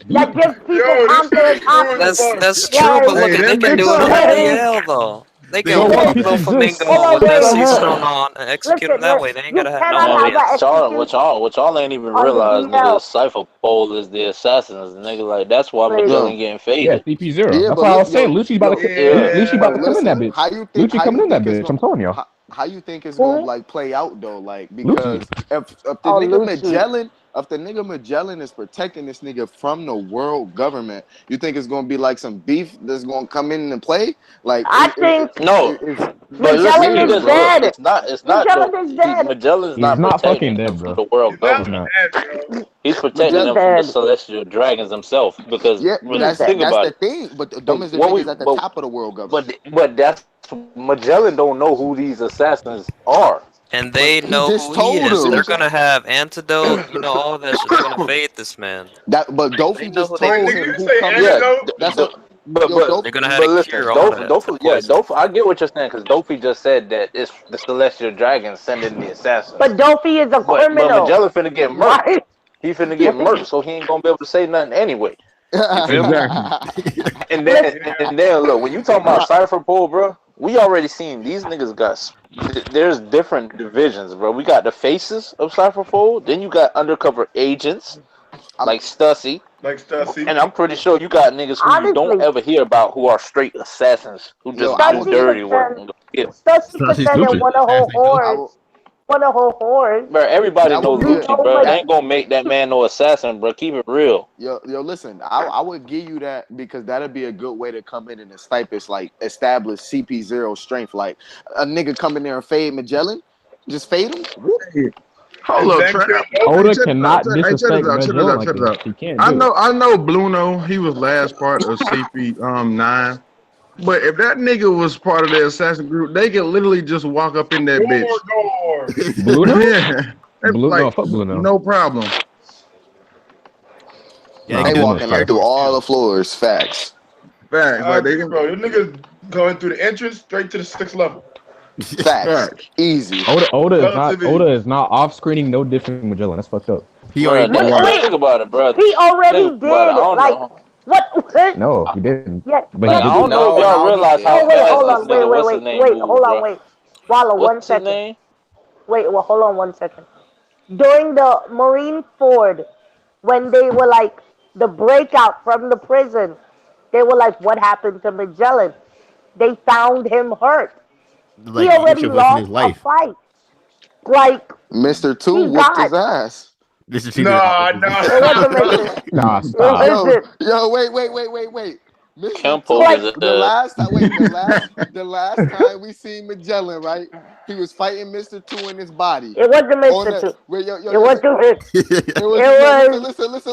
that gives people confidence. That's true, but look, they can do it in hell though. They can Doflamingo with that seastone on and execute them that way. They ain't gotta have no audience. What y'all ain't even realize, nigga, Cypher Pole is the assassins, nigga. Like that's why Magellan getting faded. Yeah, CP0. That's why I was saying Lucci's about to come in that bitch. Lucci coming in that bitch. I'm telling you. How you think it's gonna like play out though? Like because if the nigga Magellan. If the nigga Magellan is protecting this nigga from the world government, you think it's gonna be like some beef that's gonna come in and play? Like I think no. Magellan is dead. It's not. Magellan is dead. Magellan's not fucking dead, bro. The world government. He's protecting them from the celestial dragons himself because that's the thing. But the dumbest thing is at the top of the world government. But that's Magellan don't know who these assassins are. And they know who he is. They're gonna have antidote, you know, all that shit. They're gonna fade this man. But Dofi just told him who comes. But they're gonna have a cure. Dofi. I get what you're saying because Dofi just said that it's the celestial dragon sending the assassins. But Dofi is a criminal. But Magellan finna get murked. Right? He finna get murked, so he ain't gonna be able to say nothing anyway. Exactly. and then look, when you talking about Cypher Pole, bro, we already seen these niggas got. There's different divisions, bro. We got the faces of Cypherfold. Then you got undercover agents like Stussy. Like Stussy. And I'm pretty sure you got niggas who you don't ever hear about who are straight assassins who just do dirty work. Stussy pretended one of her hordes. One of her hordes. Bro, everybody knows Lucci, bro. They ain't gonna make that man no assassin, bro. Keep it real. Yo, listen, I would give you that because that'd be a good way to come in and establish CP0 strength. Like a nigga come in there and fade Magellan, just fade him. Whoop. Hold up, Oda cannot disrespect Magellan like this. He can't. I know Bluno. He was last part of CP 9. But if that nigga was part of the assassin group, they could literally just walk up in that bitch. Bluno? Yeah. Like, fuck Bluno. No problem. Yeah, they walking right through all the floors. Facts. Like they bro, you niggas going through the entrance straight to the 6th level. Facts. Easy. Oda is not off screening no different from Magellan. That's fucked up. He already think about it, bro. He already did. Like what? No, he didn't. Yeah. But I don't know if y'all realize how Hold on, wait. Wallow, 1 second. Wait, hold on 1 second. During the Marine Ford, when they were like the breakout from the prison, they were like, "What happened to Magellan?" They found him hurt. He already lost a fight. Like Mr. 2 whooped his ass. Nah. Nah, stop. Yo, wait. Mr. The last time we seen Magellan, right? He was fighting Mr. 2 in his body. It wasn't Mr. 2. It was.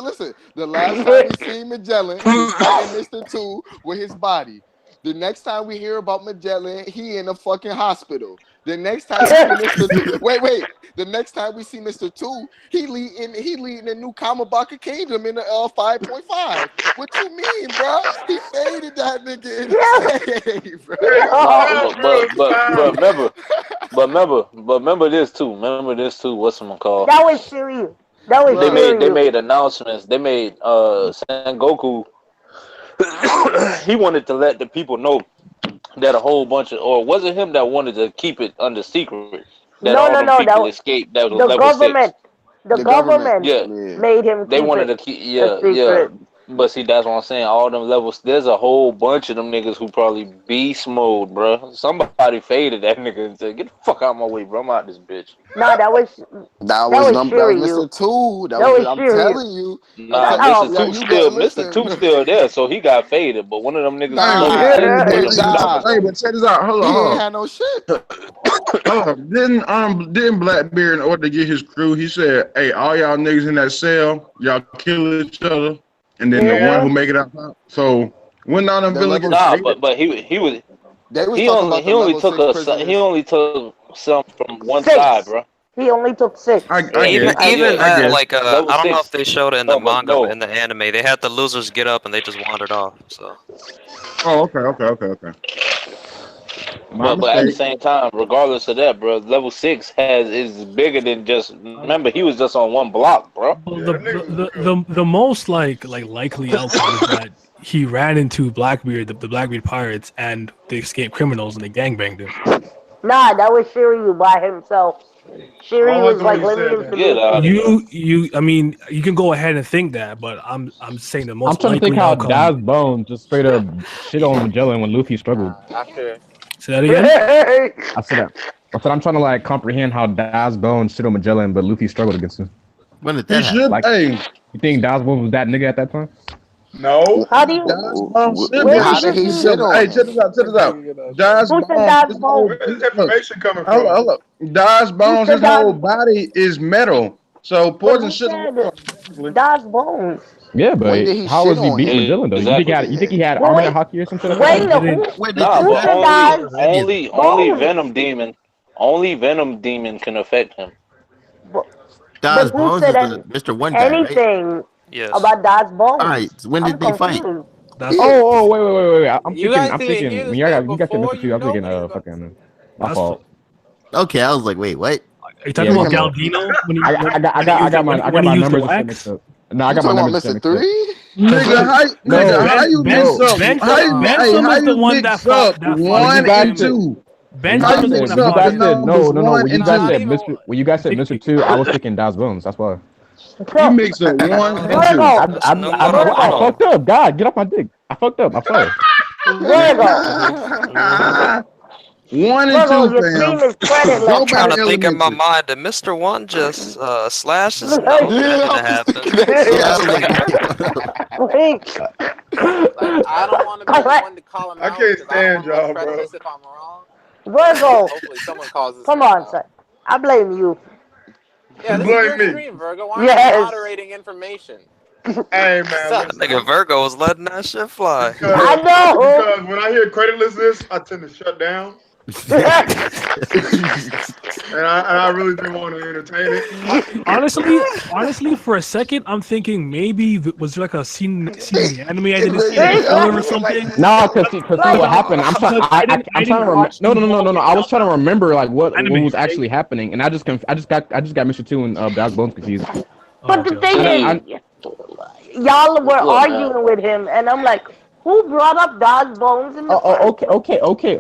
Listen. The last time we seen Magellan, he was fighting Mr. 2 with his body. The next time we hear about Magellan, he in a fucking hospital. The next time we see Mr. 2, the next time we see Mr. 2, he leading the new Kamabaka Kingdom in the 5.5. What you mean, bro? He faded that nigga in the save, bro. But remember this too. What's it called? That was serious. They made announcements. They made Sengoku. He wanted to let the people know that a whole bunch of, or was it him that wanted to keep it under secret? That people escaped. That was level 6. The government made him. They wanted to keep. Yeah. But see, that's what I'm saying. All them levels. There's a whole bunch of them niggas who probably beast mode, bro. Somebody faded that nigga and said, "Get the fuck out of my way, bro. I'm out this bitch." Nah, that was Mr. 2. I'm telling you. Nah, Mr. 2 still there, so he got faded. But one of them niggas. Hey, but check this out. Hold on. He ain't had no shit. Didn't Blackbeard, in order to get his crew, he said, "Hey, all y'all niggas in that cell, y'all kill each other." And then the one who make it out. So when none of them villagers. Nah, but he only took some from one side, bro. He only took 6. I don't know if they showed it in the manga, but in the anime, they had the losers get up and they just wandered off. So. Oh, okay. But at the same time, regardless of that, bro, level 6 is bigger than just. Remember, he was just on one block, bro. Well, the most likely outcome is that he ran into Blackbeard, the Blackbeard pirates, and the escaped criminals, and they gangbanged him. Nah, that was Shiryu by himself. Shiryu was like You. I mean, you can go ahead and think that, but I'm saying the most. I'm trying to think how Daz Bones just straight up shit on Magellan when Luffy struggled. Say that again? I said I'm trying to comprehend how Daz Bones shit on Magellan, but Luffy struggled against him. When did that happen? You think Daz Bones was that nigga at that time? No. How do you? How did he shit on? Hey, check this out. Daz Bones. Where's this information coming from? Hold up. Daz Bones, his whole body is metal. So poison shit on Daz Bones. Yeah, but how was he beating Magellan though? Exactly. You think he had armor and hockey or something? Only Venom Demon. Only Venom Demon can affect him. Daz Bones is Mr. One guy, right? Yes. About Daz Bones. All right. So when did they fight? Wait. I'm thinking. When you got to Mr. 2, I'm thinking fucking my fault. Okay, I was like, wait, what? Are you talking about Galdino? I got my numbers mixed up. No, I got my numbers Mr. 3? Nigga, how you mix up? Benson was the one that fought 1 and 2. Benson was the one that fought. No. When you guys said Mr. 2, I was thinking Daz Bones. That's why. You mix up 1 and 2. I fucked up. God, get off my dick. I fucked up. I'm sorry. Virgo. 1 and 2, your fam. team is creditless. I'm trying to think in my mind, did Mr. One just slash his? No, that didn't happen. I don't want to be the one to call him out. I can't stand y'all, bro. If I'm wrong. Virgo. Hopefully someone calls this. Come on, son. I blame you. Yeah, this is your stream, Virgo. Why are you moderating information? Hey, man. That nigga Virgo was letting that shit fly. I know. Because when I hear creditlessness, I tend to shut down. and I really didn't want to entertain it. Honestly, for a second, I'm thinking maybe was there like a scene in the anime I didn't see or something. No, because what happened? I'm trying to remember. No. I was trying to remember like what was actually happening, and I just got Mr. Two and Dog Bones confused. But the thing is, y'all were arguing with him, and I'm like, who brought up Dog Bones in the okay.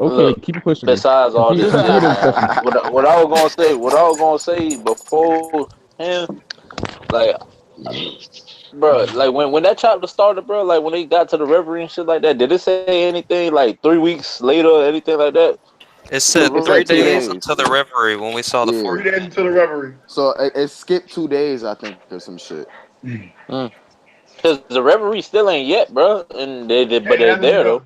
Look, keep pushing. Besides all this, what I was gonna say before him, like, bro, like when that chapter started, bro, like when they got to the reverie and shit like that, did it say anything like 3 weeks later, anything like that? It said 3 days until the reverie when we saw the 3 days until the reverie. So it skipped 2 days, I think, or some shit. Because the reverie still ain't yet, bro, and they're there though.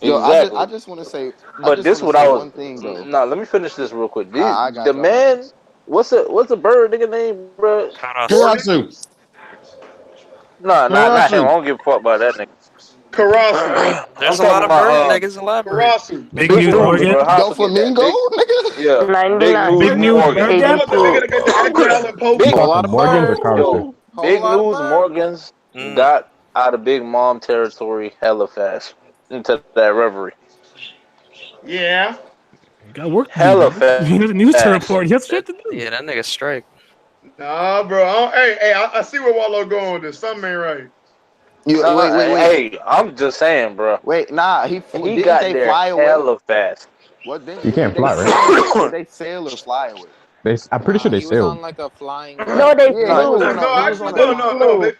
Yo, exactly. I just want to say, but this what I was. One thing, though. Nah, let me finish this real quick. The man, what's a bird nigga name, bro? Karasu. Nah, not him. I don't give a fuck about that nigga. Karasu. There's a lot of bird niggas elaborate. Karasu. Big News Morgan. Go Flamingo, nigga. Yeah. Big News Morgan. Big News Morgans got out of Big Mom territory hella fast into that reverie. Yeah. Got work. Hella fast. He has a news to report. He has shit to do. Yeah, that nigga straight. Nah, bro. I see where Wallow going with this. Something ain't right. Wait. Hey, I'm just saying, bro. Wait, nah. He got there hella fast. What they? You can't fly, right? Did they sail or fly away? I'm pretty sure they He was sailed. on like a flying. No, they flew. No, they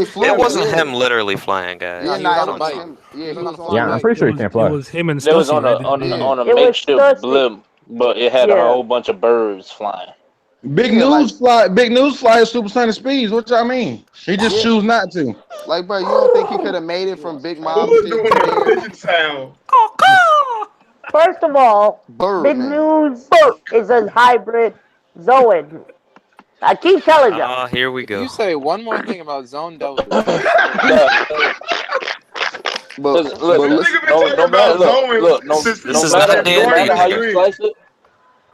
flew. It wasn't him literally flying, guys. Yeah, he was on a bike. Yeah, I'm pretty sure he can't fly. It was him and It was Stussy. on a makeshift blimp, but it had a whole bunch of birds flying. Big News fly at supersonic speeds. What y'all mean? He just choose not to. Like, bro, you don't think he could have made it from Big Mom? Who's doing that pigeon sound? First of all, Big News is a hybrid Zoan. I keep telling you. Here we go. You say one more thing about Zone Devil. But no matter how you slice it,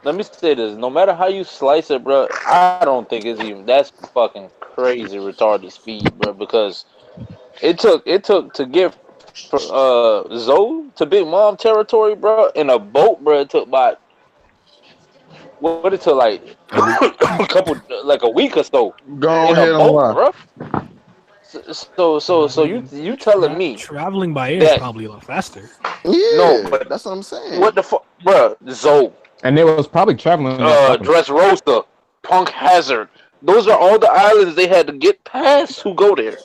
let me say this: no matter how you slice it, bro, I don't think it's even that's fucking crazy retarded speed, bro. Because it took to get Zoe to Big Mom territory, bro, in a boat, bro. It took about what it took like a week or so. Go ahead and bro. So you telling me traveling by air is probably a lot faster? Yeah, no, but that's what I'm saying. What the fuck, bro? Zoe. And they was probably traveling. Dressrosa, Punk Hazard. Those are all the islands they had to get past to go there.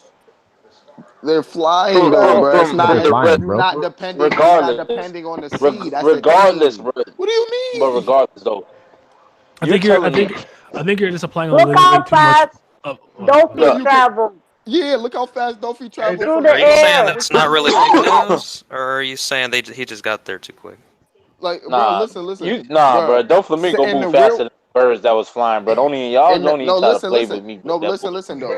They're flying, though, bro. It's not depending on the sea. That's regardless, bro. What do you mean? But regardless, though. I think you're just applying a look little how bit too fast much. Dolphin travel. Yeah, look how fast Dolphin traveled. Through the Are you air. saying that's not really big news, or are you saying he just got there too quick? Like, bro, listen. Bro. Don't Flamingo move faster than birds that was flying, bro. Don't even try to play with me. No, listen, though.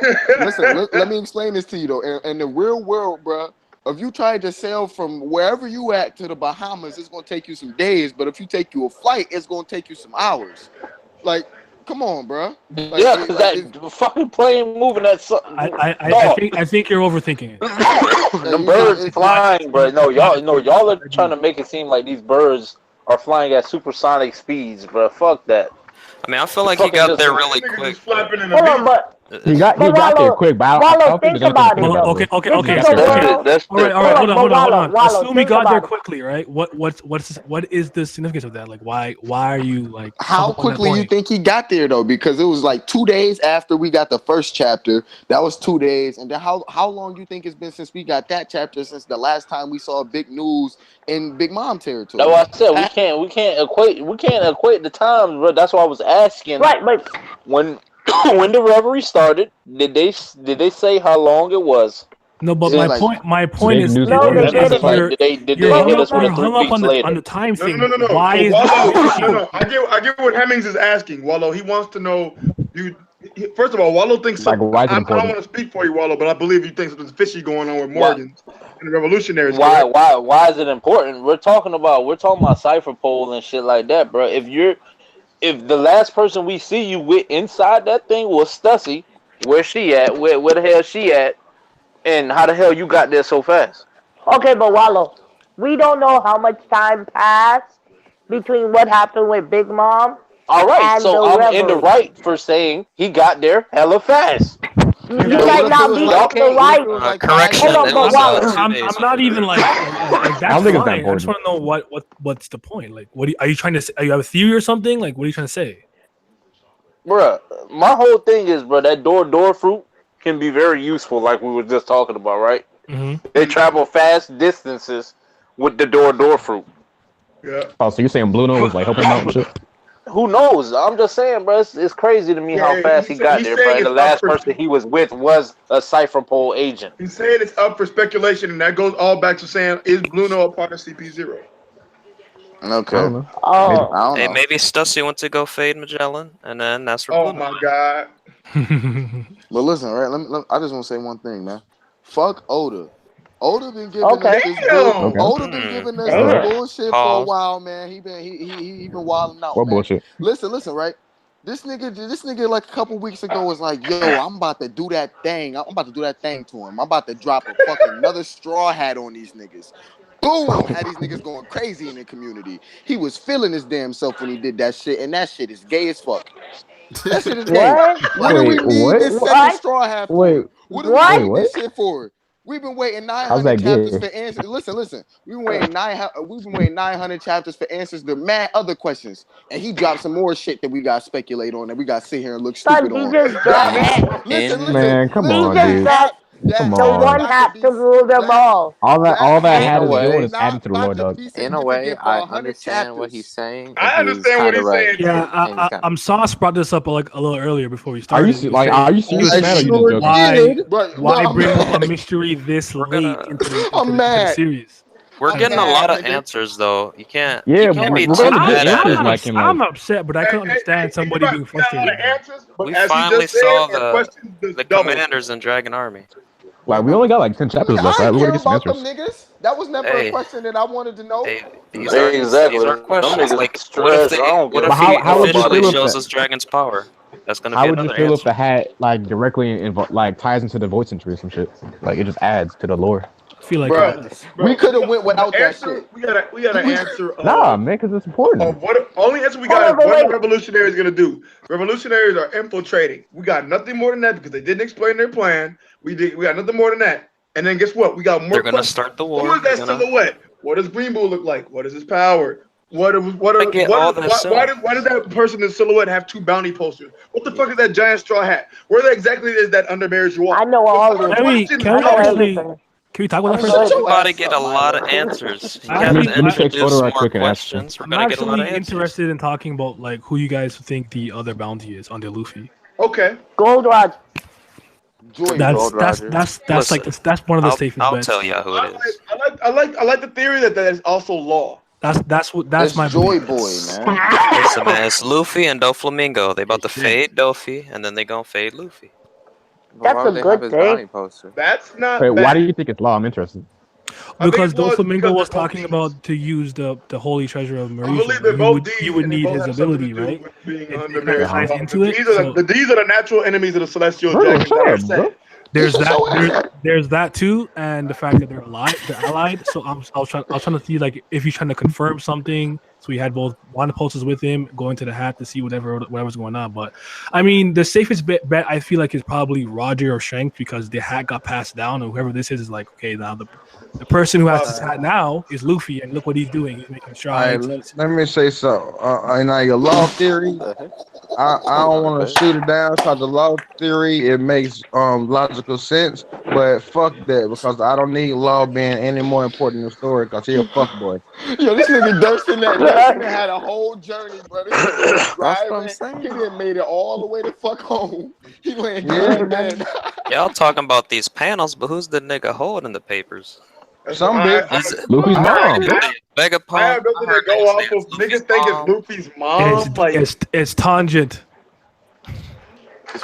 Let me explain this to you, though. In the real world, bro, if you try to sail from wherever you at to the Bahamas, it's gonna take you some days. But if you take you a flight, it's gonna take you some hours. Like, come on, bro. Like, yeah, because that fucking plane moving that something. I think you're overthinking it. The birds flying, bro. No, y'all are trying to make it seem like these birds are flying at supersonic speeds, bro. Fuck that. I mean, I feel like he got there really quick. Hold on, but He got there quick, but I don't think think about it. Okay. All right. Hold on. Assume he got there quickly, right? What is the significance of that? Like, why are you like? How quickly you think he got there though? Because it was like 2 days after we got the first chapter. That was 2 days, and then how long you think it's been since we got that chapter? Since the last time we saw big news in Big Mom territory. That's why I said we can't equate the times, bro. That's why I was asking. Right, but when the reverie started, did they say how long it was? No, but my point is, you're hung up on the time thing. No. Why is no. I get what Hemmings is asking, Wallow. He wants to know first of all, Wallow thinks I don't want to speak for you, Wallow, but I believe you think something's fishy going on with Morgan and the revolutionaries. Why is it important? We're talking about cipher pole and shit like that, bro. If the last person we see you with inside that thing was Stussy, where's she at? Where the hell she at? And how the hell you got there so fast? Okay, but Wallow, we don't know how much time passed between what happened with Big Mom. All right, so I'm in the right for saying he got there hella fast. You might not be in the right. Correction. I'm not even like that's I don't think it's that fine. I just want to know what's the point. Like, are you trying to say? Are you have a theory or something? Like, what are you trying to say? Bruh, my whole thing is, bro, that door fruit can be very useful, like we were just talking about, right? Mm-hmm. They travel fast distances with the door fruit. Yeah. Oh, so you're saying Blue Nose was like helping him out and shit? Who knows? I'm just saying, bro. It's crazy to me how fast he got there, bro. And the last person he was with was a cipher pole agent. He's saying it's up for speculation, and that goes all back to saying, is Blue Nose a part of CP0? Okay. I don't know. I don't know. Maybe Stussy went to go fade Magellan, and then that's where. Oh my god. But listen, right? I just want to say one thing, man. Fuck Oda. Oda been giving us this Oda been giving us this bullshit for a while, man. He been wilding out. What man. bullshit? Listen, right? This nigga like a couple weeks ago was like, yo, I'm about to do that thing. I'm about to do that thing to him. I'm about to drop a fucking another straw hat on these niggas. Boom! Had these niggas going crazy in the community. He was feeling his damn self when he did that shit, and that shit is gay as fuck. That shit is gay. What do we need this second straw hat for? What do we need this shit for? We've been waiting 900 chapters for answers. Listen. We've been waiting 900 chapters for answers to mad other questions, and he dropped some more shit that we got to speculate on, and we got to sit here and look stupid on. Listen, man, come on, dude. Come on. The one has to rule them all. All that had to do is adding to the lore, dog. In a way, I understand what he's saying. I understand what he's saying. Yeah, I'm Sauce brought this up like a little earlier before we started. Are you serious, man? Or you just joking? Why bring up a mystery this late into the series? We're getting a lot of answers, though. You can't. Yeah, you can't be we're too gonna get mad at answers it. like him. I'm upset, but I can understand somebody being frustrated. We finally saw the commanders in Dragon Army. Like, we only got like 10 chapters left, right? We're gonna get some about answers. them niggas. That was never a question that I wanted to know. These are questions. Like, what if how he officially shows us Dragon's power? That's gonna be how would another you feel answer. if the hat like directly like ties into the voice entry or some shit? Like it just adds to the lore. I feel like we could have went without that shit. We gotta answer. Nah, man, because it's important. Only answer we got is what the revolutionaries gonna do. Revolutionaries are infiltrating. We got nothing more than that because they didn't explain their plan. We got nothing more than that. And then guess what? We got more. They're gonna start the war. Who is that silhouette? What does Green Bull look like? What is his power? Why does that person in silhouette have 2 bounty posters? What the fuck is that giant straw hat? Where exactly is that underbearers you want? I know all this. Can we talk about that for a second? We're about to get a lot of answers. You Let me take photo right more quick and ask questions. We're I'm gonna get a lot actually of answers. interested in talking about like who you guys think the other bounty is under Luffy. Okay. Gold Roger. That's one of the safest bets. I'll tell you who it is. I like the theory that is also law. That's my Joy belief. Boy, man. Listen, man, it's Luffy and Doflamingo. They about to fade Dofi, and then they gonna fade Luffy. That's a good thing. That's not. Wait, bad. why do you think it's law? I'm interested. Because Doflamingo was talking about to use the holy treasure of Mauricio. You would need his ability, right? Being It ties into it. These are the natural enemies of the celestial dragon. There's that. There's that too, and the fact that they're allied. So I was trying to see like if he's trying to confirm something. So he had both wanted posters with him, going to the hat to see whatever's going on. But I mean, the safest bet I feel like is probably Roger or Shanks because the hat got passed down, and whoever this is like, okay, now the person who has this hat now is Luffy, and look what he's doing. He's making strides. Let me say so. In your law theory, I don't want to shoot it down because the law theory it makes logical sense, but fuck that because I don't need law being any more important than the story because he a fuckboy. Yo, this nigga Durston that had a whole journey, bro. This nigga driving, he done made it all the way to fuck home. He went man. Y'all talking about these panels, but who's the nigga holding the papers? Some bitch. Luffy's mom. Vegapunk. Niggas think it's Luffy's mom. It's Tangent.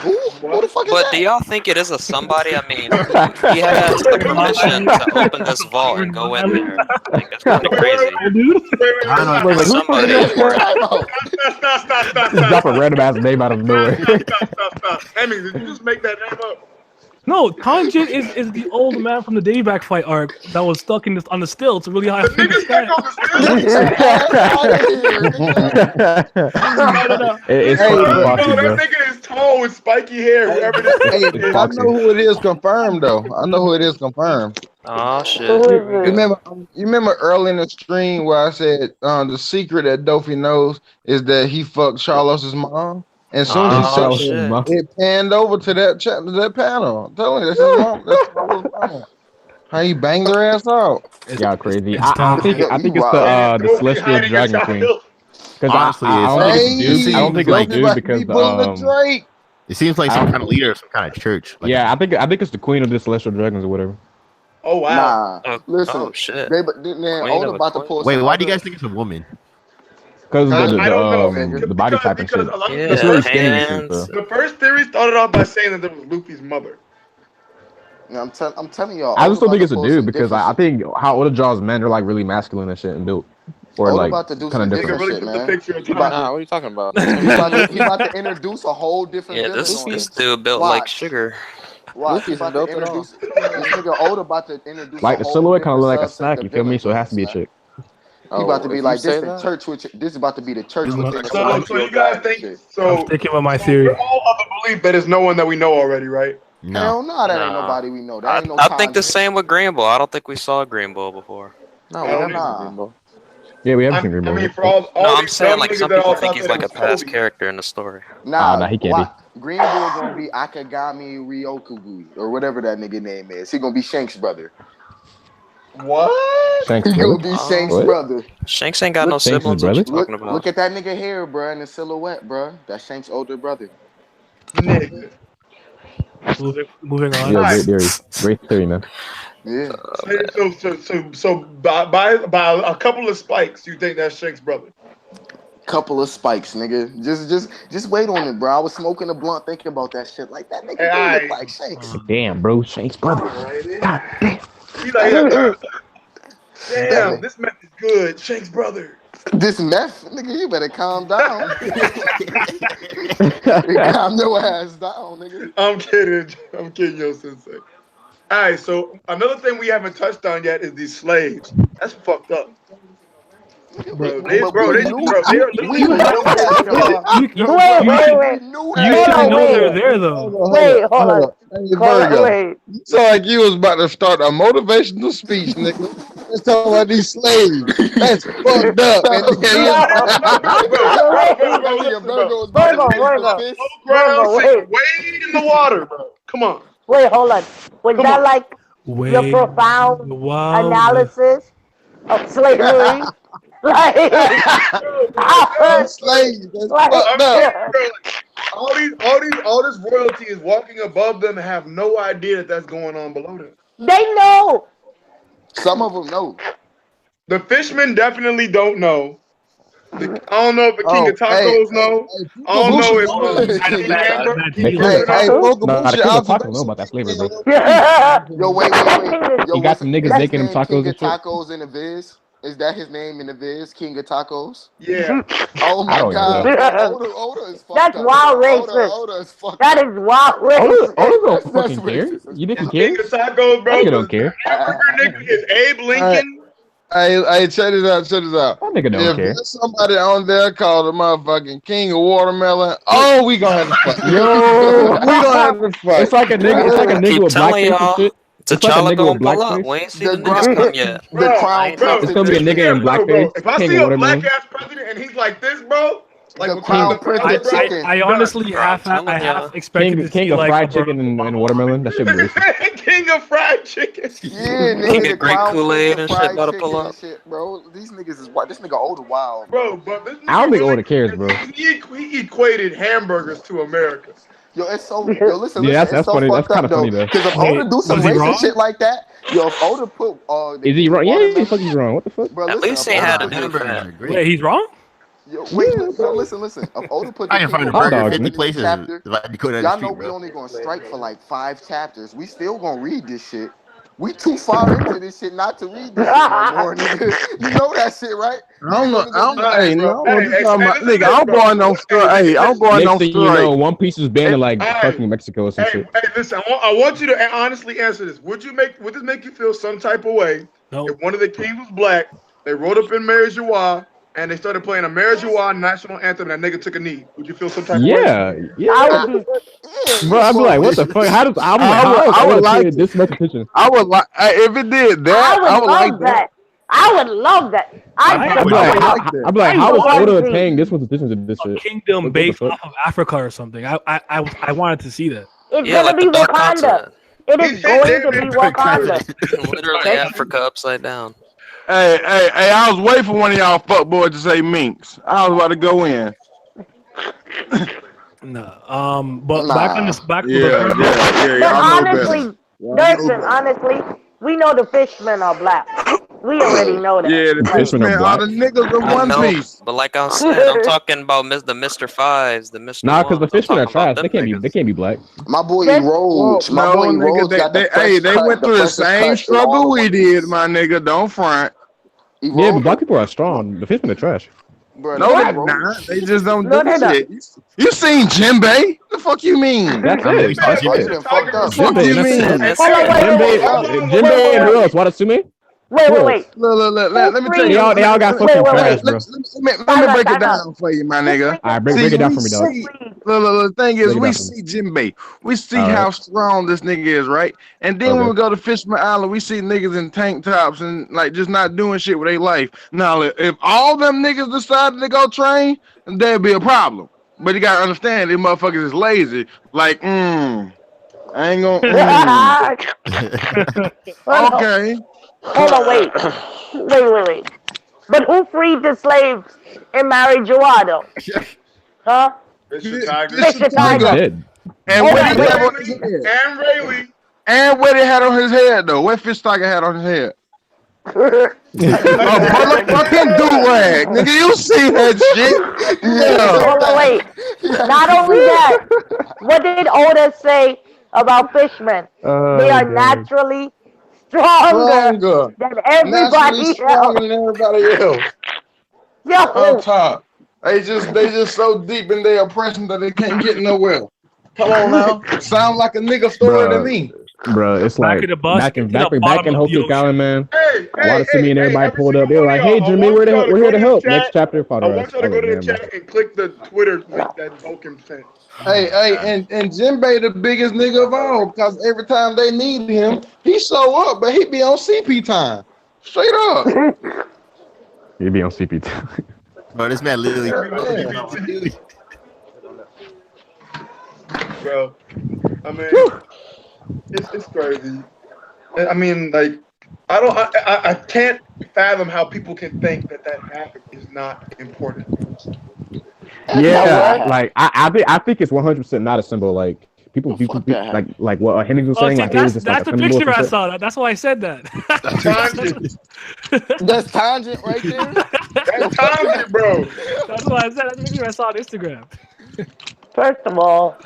Who? Who the fuck is But that? do y'all think it is a somebody? I mean, he has the permission to open this vault and go in there. Like, that's kind of crazy. I don't know. Somebody. Drop a random ass name out of nowhere. Stop. Hemmings, did you just make that name up? No, Tangent is the old man from the Dayback fight arc that was stuck on the stilts really high. The nigga stuck on the stilts? It's that nigga is tall with spiky hair. Whoever this is. I know who it is confirmed though. I know who it is confirmed. Oh shit! You remember early in the stream where I said the secret that Dofi knows is that he fucked Charlos's mom. And soon as it panned over to that panel. I'm telling you, that's his mom. That's mom. How he banged her ass out? Y'all crazy. I think it's the Celestial Dragon Queen. Because honestly, I don't think it's dude because it seems like some kind of leader of some kind of church. Like, yeah, I think it's the Queen of the Celestial Dragons or whatever. Oh wow! Listen, oh shit! Old about to post. Wait, why do you guys think it's a woman? Because the body type and shit. It's really skinny and shit, the first theory started off by saying that it was Luffy's mother. Yeah, I'm telling y'all. I just don't think it's a dude because I think how Oda draws men are like really masculine and shit and built. Or like about to do kind of different different. shit, man. What are you talking about? He about to introduce a whole different. Yeah, this dude built like sugar. Watch, he's about to introduce. This nigga Oda about to introduce. Like the silhouette kind of look like a snack. You feel me? So it has to be a chick. He about to be like this. The church, this is about to be the church. So you guys think? I'm thinking about my theory. We're all of the belief that it's no one that we know already, right? No. Hell no, that ain't nobody we know. That ain't no. I think the same with Green Bull. I don't think we saw Green Bull before. No, we haven't seen Green Bull. Yeah, we haven't seen Green Bull. I mean, for all No, I'm saying like niggas some that people all think thought he's that like it a was past Kobe. character in the story. Nah, he can't be. Green Bull gonna be Akagami Ryokugui or whatever that nigga name is. He gonna be Shanks' brother. What? Shanks' He brother? gonna be Shanks' What? brother. Shanks ain't got no Shanks' siblings. What brother? you talking about? Look at that nigga hair, bro, in the silhouette, bro. That's Shanks' older brother. Nigga. Moving on. Yeah, great theory, man. Yeah. So by a couple of spikes, you think that's Shank's brother? Couple of spikes, nigga. Just wait on it, bro. I was smoking a blunt thinking about that shit. Like that nigga do look like Shanks. Damn, bro, Shanks' brother. God damn. He's like, damn, this meth is good. Shank's brother. This meth, nigga, you better calm down. Calm your ass down, nigga. I'm kidding, yo, sensei. All right, so another thing we haven't touched on yet is these slaves. That's fucked up. Bro, they are literally. You know they're there though. Wait, hold on. Hey, Virgo. You sound like you was about to start a motivational speech, nigga. Let's talk about these slaves. That's fucked up. Way in the water, bro. Come on. Wait, hold on. Was that like your profound analysis of slavery? Like, slaves. That's like, fucked up. All this royalty is walking above them and have no idea that that's going on below them. They know. Some of them know. The fishmen definitely don't know. I don't know if the king of tacos know. I don't know if the king of tacos know about that flavor, bro. Yo, wait. You got some niggas making them tacos and shit. Tacos in the Viz. Is that his name in the viz? King of Tacos? Yeah. Oh my God. Oda is fucked That's up. wild racist. Oda is fucked That up. is wild racist. Oda don't fucking care. You think he cares? King of Tacos, bro. Nigga don't care. Hamburger nigga is Abe Lincoln. Hey, check this out. That nigga don't care. If there's somebody on there called the motherfucking King of Watermelon, we gonna have to fight. Yo, we gonna have to fight. It's like a nigga with blackface and shit. T'Challa gonna pull up. We ain't seen the niggas come yet. The crown. It's gonna be a nigga in blackface. If I see a black ass president and he's like this, bro, like the crown prince of chicken. I honestly half expected to see King of like fried chicken and watermelon. That shit be racist. King of fried chicken. Yeah, nigga. The Great crown Kool-Aid prince and of shit fried about to chicken pull and up. shit, bro. These niggas is wild. This nigga Oda wild. Bro, but this nigga I don't think Oda cares, bro. He equated hamburgers to America. Yo, it's so. Yo, listen. Yeah, it's that's so funny. That's fucked kind up, of funny though. Because if Oda do some racist shit like that, yo, if Oda put, is he wrong? Yeah, the fuck he's wrong. What the fuck? Bro, At least he had a hamburger. Wait, he's wrong? Yo, wait, listen. If Oda put I can find a burger 50 places. Chapter, If I go down the y'all street, know we bro. only gonna strike for like 5 chapters. We still gonna read this shit. We too far into this shit not to read this shit no more, nigga. You know that shit, right? I don't know. Hey, Nigga, I'm going on story. Hey, I'm going on Next thing you story. know, One Piece is banned in like fucking Mexico or some shit. Hey, listen, I want you to honestly answer this. Would this make you feel some type of way if one of the kings was black, they rode up in Mary Joie, and they started playing a Mary Joie national anthem, and that nigga took a knee? Would you feel some type of way? Yeah. Bro, I'd be like, what the fuck? I would like this much attention. I would like if it did that. I would like that. I would love that. I'd be like, how is Oda paying this much attention to this shit? Kingdom based off of Africa or something. I wanted to see that. It's gonna be Wakanda. It is going to be Wakanda. Literally Africa upside down. Hey, I was waiting for one of y'all fuckboys to say minks. I was about to go in. No, but back on this back. Honestly, honestly, we know the fishmen are black. We already know that. Yeah, the fishmen are black. All the niggas in One Piece. But like I said, I'm talking about the Mr. Fives, the Mr. Nah, because the fishmen are trash. They can't be black. My boy Rhodes. My boy Rhodes got the they went through the same struggle we did, my nigga. Don't front. Yeah, but black people are strong. The fishmen are trash. Bro, no, they're not. They just don't do shit. You seen Jinbei? The fuck you mean? That's it. Fuck you mean? Jinbei and who else? Watasume? Wait. Look. Let me tell you. They all got fucking trash, bro. Let me break it down for you, my nigga. All right, break it down for me, dog. Look, the thing is, we see Jinbei. We see how strong this nigga is, right? And then when we go to Fishman Island, we see niggas in tank tops and like just not doing shit with their life. Now, if all them niggas decided to go train, there'd be a problem. But you gotta understand, these motherfuckers is lazy. Like, I ain't gonna. Okay. Hold on, wait. But who freed the slaves and married Joado? Huh? Mr. Tiger. Mr. Tiger. And what he had on his head? And Rayleigh. And what he had on his head, though? What Fish Tiger had on his head? A motherfucking do-rag. Nigga, you see that shit? Yeah. Hold on, wait. Not only that, what did Oda say about fishmen? They are naturally stronger than everybody else. Stronger than everybody else. Yo. On top. They just so deep in their oppression that they can't get nowhere. Come on now. Sound like a nigga story to me. Bro, it's like back in Hokiuk Island, man. Watasume and everybody pulled up. They were like, "Hey, Jimmy, we're here to help." Next chapter, I want y'all to go to the chat and click the Twitter link that Vulcan sent. Hey, and Jinbei the biggest nigga of all, because every time they need him, he show up, but he be on CP time. Straight up. He be on CP time. Bro, this man literally. Bro, I mean, it's crazy. I mean, like, I can't fathom how people can think that happened is not important. Yeah, like I think it's 100% not a symbol. Like people like what Henry was saying. Like that's the picture I saw. That's why I said that. That's tangent right there. That's tangent, bro. That's why I said that's the picture I saw on Instagram. First of all,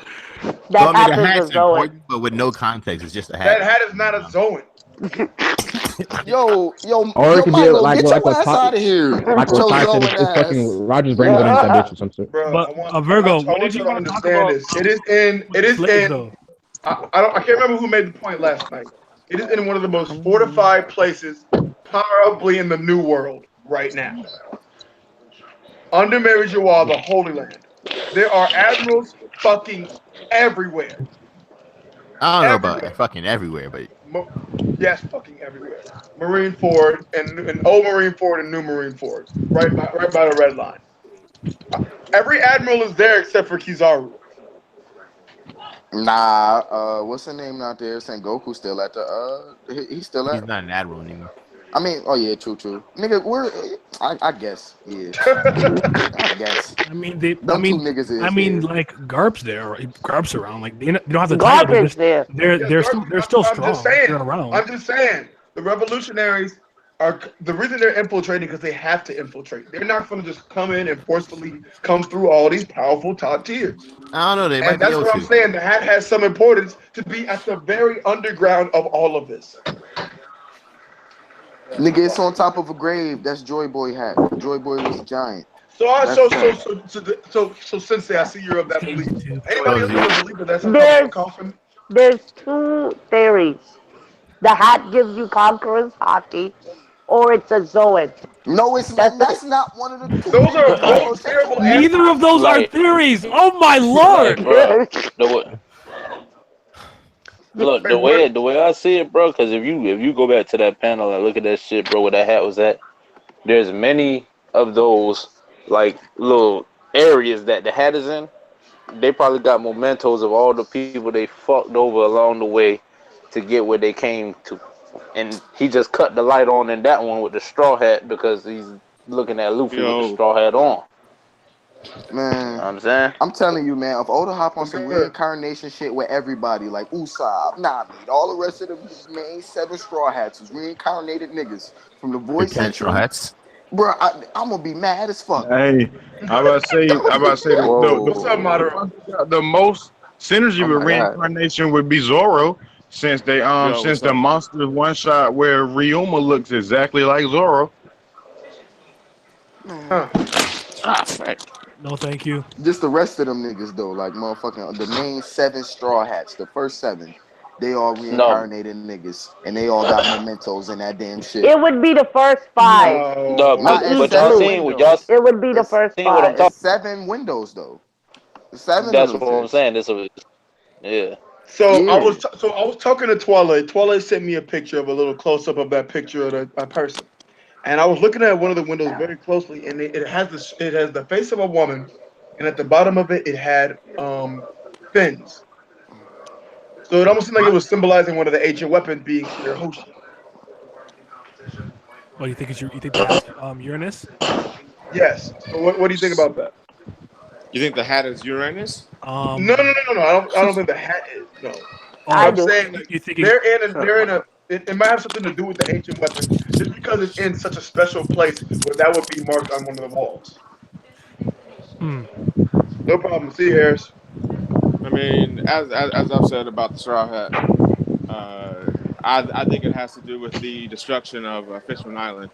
that hat is a Zoan. But with no context, it's just a hat. That hat is not a Zoan. Yo, Or it could be Milo, like get your ass out of here. like what Joe Ty said. Zoe It's ass. fucking Roger's brain going into that bitch or some shit. Bro, But I Virgo, want when did you you to want to talk understand about this. It is slaves in. though? I can't remember who made the point last night. It is in one of the most fortified places, probably in the New World right now. Under Mary Jawar, the Holy Land. There are admirals fucking everywhere. I don't know about fucking everywhere, but Yes, fucking everywhere. Marine Ford and Old Marine Ford and New Marine Ford, right by the red line. Every admiral is there except for Kizaru. Nah, what's her name out there? Sengoku still at the he's still at. he's not an admiral anymore. I mean, oh yeah, true. Nigga, I guess, yeah. I guess. I mean, two niggas is like Garp's there, right? Garp's around. Like they don't have the Garp title. is there. They're still strong. They're I'm around. just saying. The revolutionaries are the reason they're infiltrating because they have to infiltrate. They're not going to just come in and forcefully come through all these powerful top tiers. I don't know. They might And that's be able what I'm to. saying. The hat has some importance to be at the very underground of all of this. Nigga, it's on top of a grave. That's Joy Boy hat. Joy Boy was a giant. So Sensei, I see you're of that belief. Anybody else want to believe that that's a coffin? There's two theories. The hat gives you Conqueror's Haki, or it's a Zoid. No, that's not one of the two. Those are both terrible. Neither of those are theories. Oh my lord! Look, the way I see it, bro. Because if you go back to that panel and look at that shit, bro, where that hat was at, there's many of those like little areas that the hat is in. They probably got mementos of all the people they fucked over along the way to get where they came to. And he just cut the light on in that one with the straw hat because he's looking at Luffy with the straw hat on. Man, you know what I'm saying? I'm telling you, man, if Oda hop on some reincarnation shit with everybody, like Usopp, Nami, all the rest of the main 7 straw hats was reincarnated niggas from the voice 10 straw hats. Bro, I'm gonna be mad as fuck. Hey, I about to say the most synergy with reincarnation would be Zoro, since they since the monster one shot where Ryuma looks exactly like Zoro. No, thank you. Just the rest of them niggas though, like motherfucking the main 7 straw hats, the first 7. They all reincarnated niggas, and they all got mementos in that damn shit. It would be the first 5. But y'all seen what y'all? It would be the first 5. What I'm talking? 7 windows though. 7. That's what I'm saying. Yeah. So I was talking to Twilight. Twilight sent me a picture of a little close up of that picture of a person, and I was looking at one of the windows very closely, and it has the face of a woman, and at the bottom of it had fins. So it almost seemed like it was symbolizing one of the ancient weapons being Shirahoshi. Oh, you think that's Uranus? Yes. So what do you think about that? You think the hat is Uranus? No. I don't think the hat is. No. I'm saying like they're in a. It might have something to do with the ancient weapon, just because it's in such a special place where that would be marked on one of the walls. No problem. See you, Harris. I mean, as I've said about the straw hat, I think it has to do with the destruction of Fishman Island.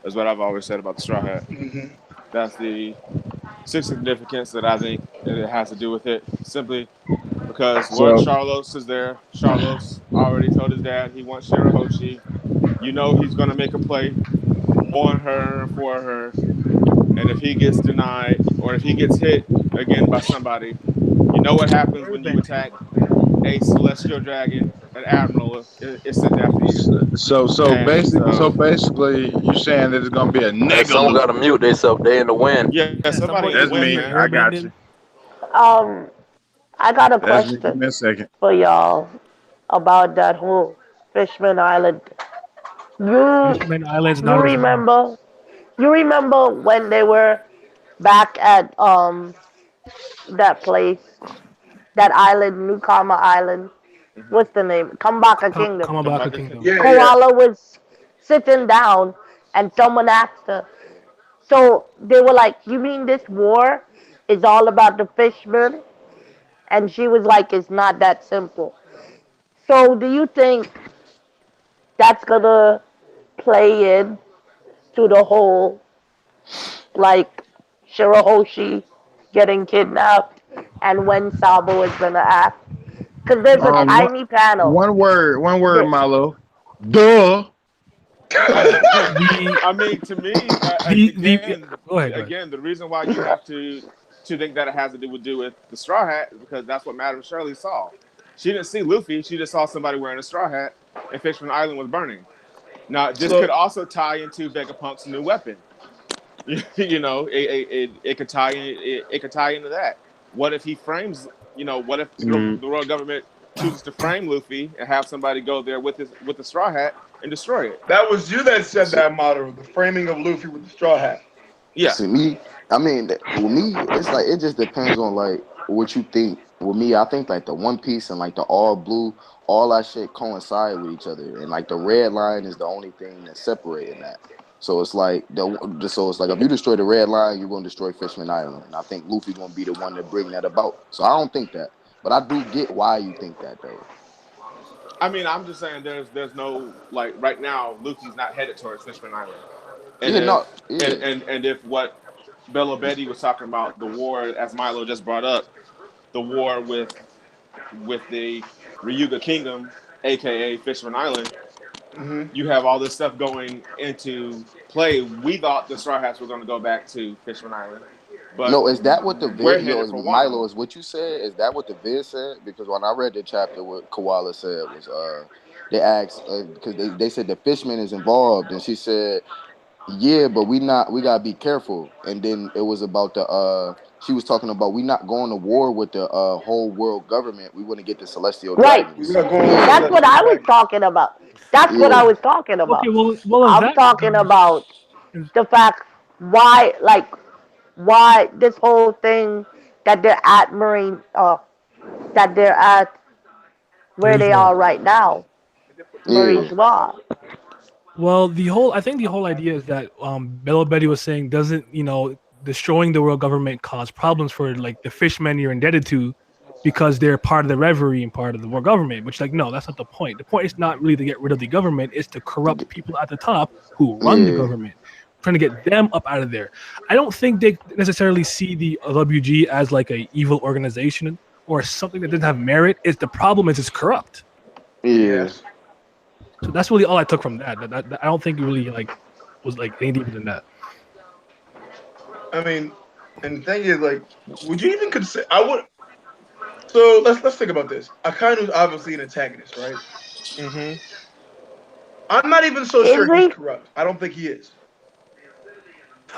That's what I've always said about the straw hat. Mm-hmm. That's the significance that I think it has to do with it. Simply because Charlos is there. Charlos already told his dad he wants Shirahoshi. You know he's gonna make a play on her, for her, and if he gets denied or if he gets hit again by somebody, you know what happens when you attack a celestial dragon, an admiral. It's a death for you. So basically, you're saying that it's gonna be a nigga. Someone got to mute themselves. They in the wind. Yeah, somebody. That's me. I got you. I got a question Give me a second. for y'all about that whole Fishman Island. Fishman Island's not You remember when they were back at that place, that island, Newcomer Island? What's the name? Kambaka Kingdom. Kambaka Kingdom. Koala was sitting down, and someone asked her. So they were like, "You mean this war is all about the fishmen?" And she was like, "It's not that simple." So do you think that's gonna play in to the whole, like, Shirahoshi getting kidnapped and when Sabo is gonna act. Because there's a tiny panel. One word, Milo. Duh. I mean, to me, go ahead. Again, the reason why you have to think that it has to do with the Straw Hat is because that's what Madame Shirley saw. She didn't see Luffy; she just saw somebody wearing a straw hat, and Fishman Island was burning. Now, this could also tie into Vegapunk's new weapon. You know, it could tie in. It could tie into that. What if he frames? You know, what if the royal government chooses to frame Luffy and have somebody go there with the straw hat and destroy it? That was you that said that motto, the framing of Luffy with the straw hat. Yeah. See, me, I mean, with me, it's like it just depends on like what you think. With me, I think like the One Piece and like the All Blue, all that shit coincide with each other, and like the red line is the only thing that's separating that. So it's like if you destroy the red line, you're gonna destroy Fishman Island, and I think Luffy gonna be the one to bring that about. So I don't think that, but I do get why you think that though. I mean, I'm just saying there's no, like, right now Luffy's not headed towards Fishman Island. And and if what Bello Betty was talking about, the war, as Milo just brought up, the war with the Ryuga Kingdom, aka Fishman Island, you have all this stuff going into play. We thought the Straw Hats were going to go back to Fishman Island. But no, is that what the vid? Milo, is what you said? Is that what the vid said? Because when I read the chapter, what Koala said was they asked because they said the Fishman is involved, and she said, yeah, but we gotta be careful. And then it was about she was talking about we not going to war with the whole world government. We want to get the celestial dragons. That's what I was talking about. That's what I was talking about. Okay, well, I'm talking about the fact why this whole thing that they're at that they're at where they are right now. Marie's Law. Well, I think the whole idea is that Bello Betty was saying doesn't, destroying the world government cause problems for like the fishmen you're indebted to because they're part of the reverie and part of the world government, which no, that's not the point. The point is not really to get rid of the government, it's to corrupt people at the top who run the government, trying to get them up out of there. I don't think they necessarily see the WG as like a evil organization or something that doesn't have merit. The problem is it's corrupt. Yes. So that's really all I took from that. I don't think it really was any deeper than that. I mean, and the thing is, would you even consider? I would. So let's think about this. Akainu is obviously an antagonist, right? Mm-hmm. I'm not even so sure he's corrupt. I don't think he is.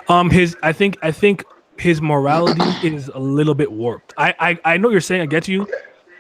I think his morality is a little bit warped. I know what you're saying. I get you.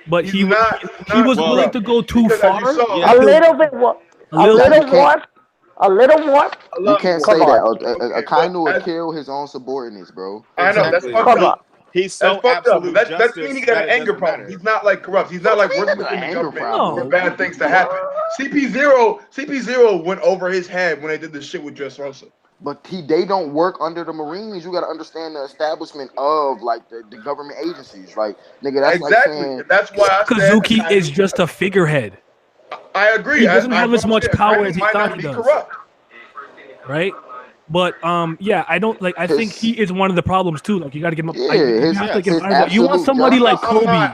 But he was willing to go too far. A little bit warped. A little more. You can't say that. Akainu will kill his own subordinates, bro. I know. That's fucked up. He's so absolute justice. That's meaning he got an anger problem. He's not corrupt. He's not working within the government for bad things to happen. CP0 went over his head when they did this shit with Dressrosa. But they don't work under the Marines. You got to understand the establishment of the government agencies. Nigga, that's exactly. Like saying, that's why I said Kazuki is just a figurehead. I agree. He doesn't have as much power as he thought he does. Corrupt. Right? But I don't I think he is one of the problems too. You got to give him. You want somebody like Kobe.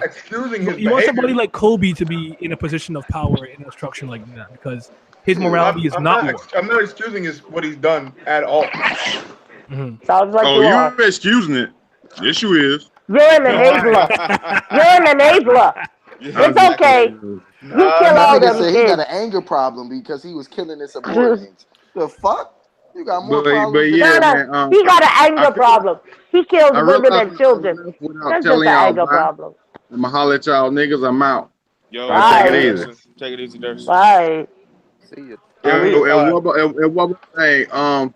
You want somebody like Kobe to be in a position of power in a structure like that because his morality is not. I'm not excusing what he's done at all. Mm-hmm. Sounds like you're excusing it. Yes, you is. You're an enabler. You're an enabler. It's okay. You kill all them kids. He got an anger problem because he was killing his subordinates. The fuck? You got more problems. He got an anger problem. He kills women and children. That's just an anger problem. I'm gonna holler at y'all niggas. I'm out. Yo, take it easy. Take it easy, Durst. Bye. See you. And what hey,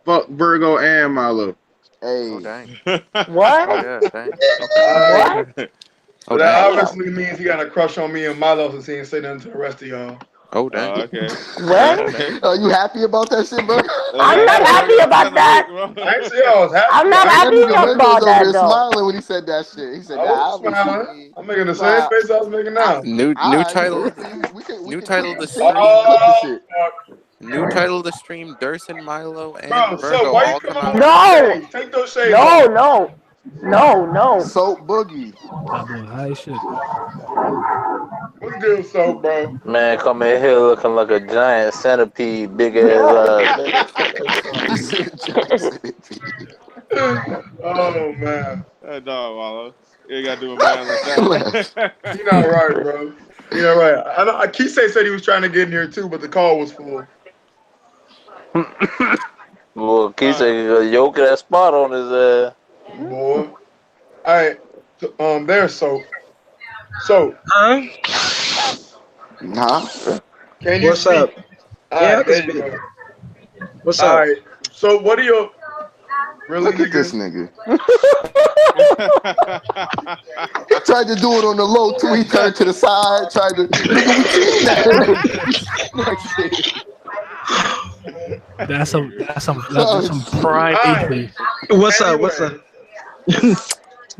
fuck Virgo and Milo. Hey. Oh, dang. What? Oh, yeah, dang. What? So that obviously means he got a crush on me and Milo since he ain't say nothing to the rest of y'all. Oh, dang. Okay. What? Are you happy about that shit, bro? I'm not happy about that. I'm not happy about that, though. Smiling when he said that shit. He said, I'm making the same face I was making now. New title. New title of the series. New title of the stream: Durson, Milo, and Bro, Virgo so why all you come come out. on No. with take those shades No, off. no. Soap Boogie. That boy high as shit. What's good, so bro? Man, come in here looking like a giant centipede, big ass. Oh man. That dog, Wallow. You ain't gotta do a man like that. You're not right, bro. You're not right. I know. Kisei said he was trying to get in here too, but the call was full. Well, Keith said he gonna yoke that spot on his ass. Boy. All right. There's soap. So. Huh? Can you What's speak? up? All Yeah, I right, can there you speak. go. What's All up? right. So what are your really? Look at this nigga. He tried to do it on the low too. He turned to the side, tried to. Nigga, we seen that. That's some prime Right. What's up? What's up?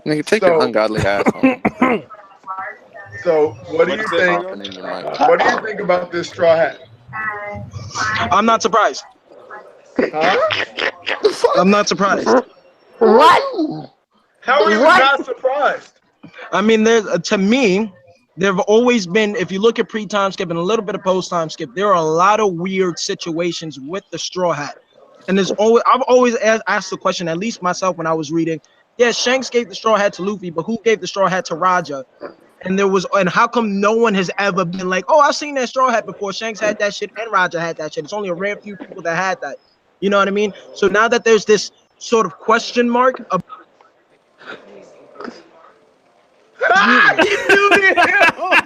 Nigga, take your ungodly ass home. So what do you think? What do you think about this straw hat? I'm not surprised. Huh? I'm not surprised. What? How are you not surprised? I mean, to me, there have always been, if you look at pre-time skip and a little bit of post-time skip, there are a lot of weird situations with the straw hat. And I've always asked the question, at least myself when I was reading, yeah, Shanks gave the straw hat to Luffy, but who gave the straw hat to Raja? And how come no one has ever been like, oh, I've seen that straw hat before. Shanks had that shit and Raja had that shit. It's only a rare few people that had that. You know what I mean? So now that there's this sort of question mark about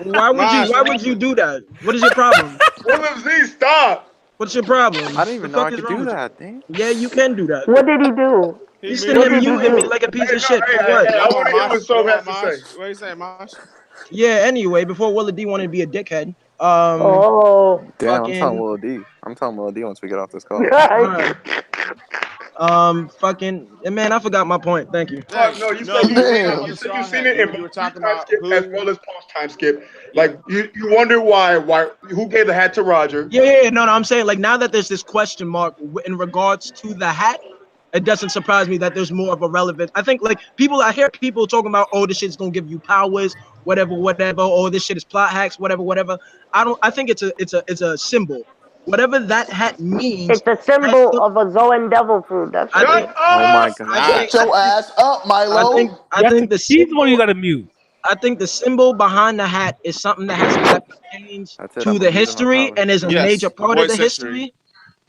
why would you do that? What is your problem? William Z, stop. What's your problem? I didn't even know I could do that, dang. Yeah, you can do that. What did he do? He's sitting there muting me like a piece of shit. For what? I want to hear what Soap has to say. What are you saying, Mosh? Yeah, anyway, before Willa D wanted to be a dickhead. Damn, fucking- I'm telling Will D. I'm telling Will D once we get off this call. Alright. Man, I forgot my point. Thank you. No, you said you've seen it in both time skip as well as post time skip. Like you wonder why who gave the hat to Roger? Yeah, no, I'm saying like now that there's this question mark in regards to the hat, it doesn't surprise me that there's more of a relevance. I think like I hear people talking about, oh, this shit's gonna give you powers, whatever, oh, this shit is plot hacks, whatever. I think it's a symbol. Whatever that hat means. It's a symbol of a Zoan devil fruit. That's oh my god! Get your ass up, Milo. I think the he's the one you gotta mute. I think the symbol behind the hat is something that pertains to the history and is a major part of the history.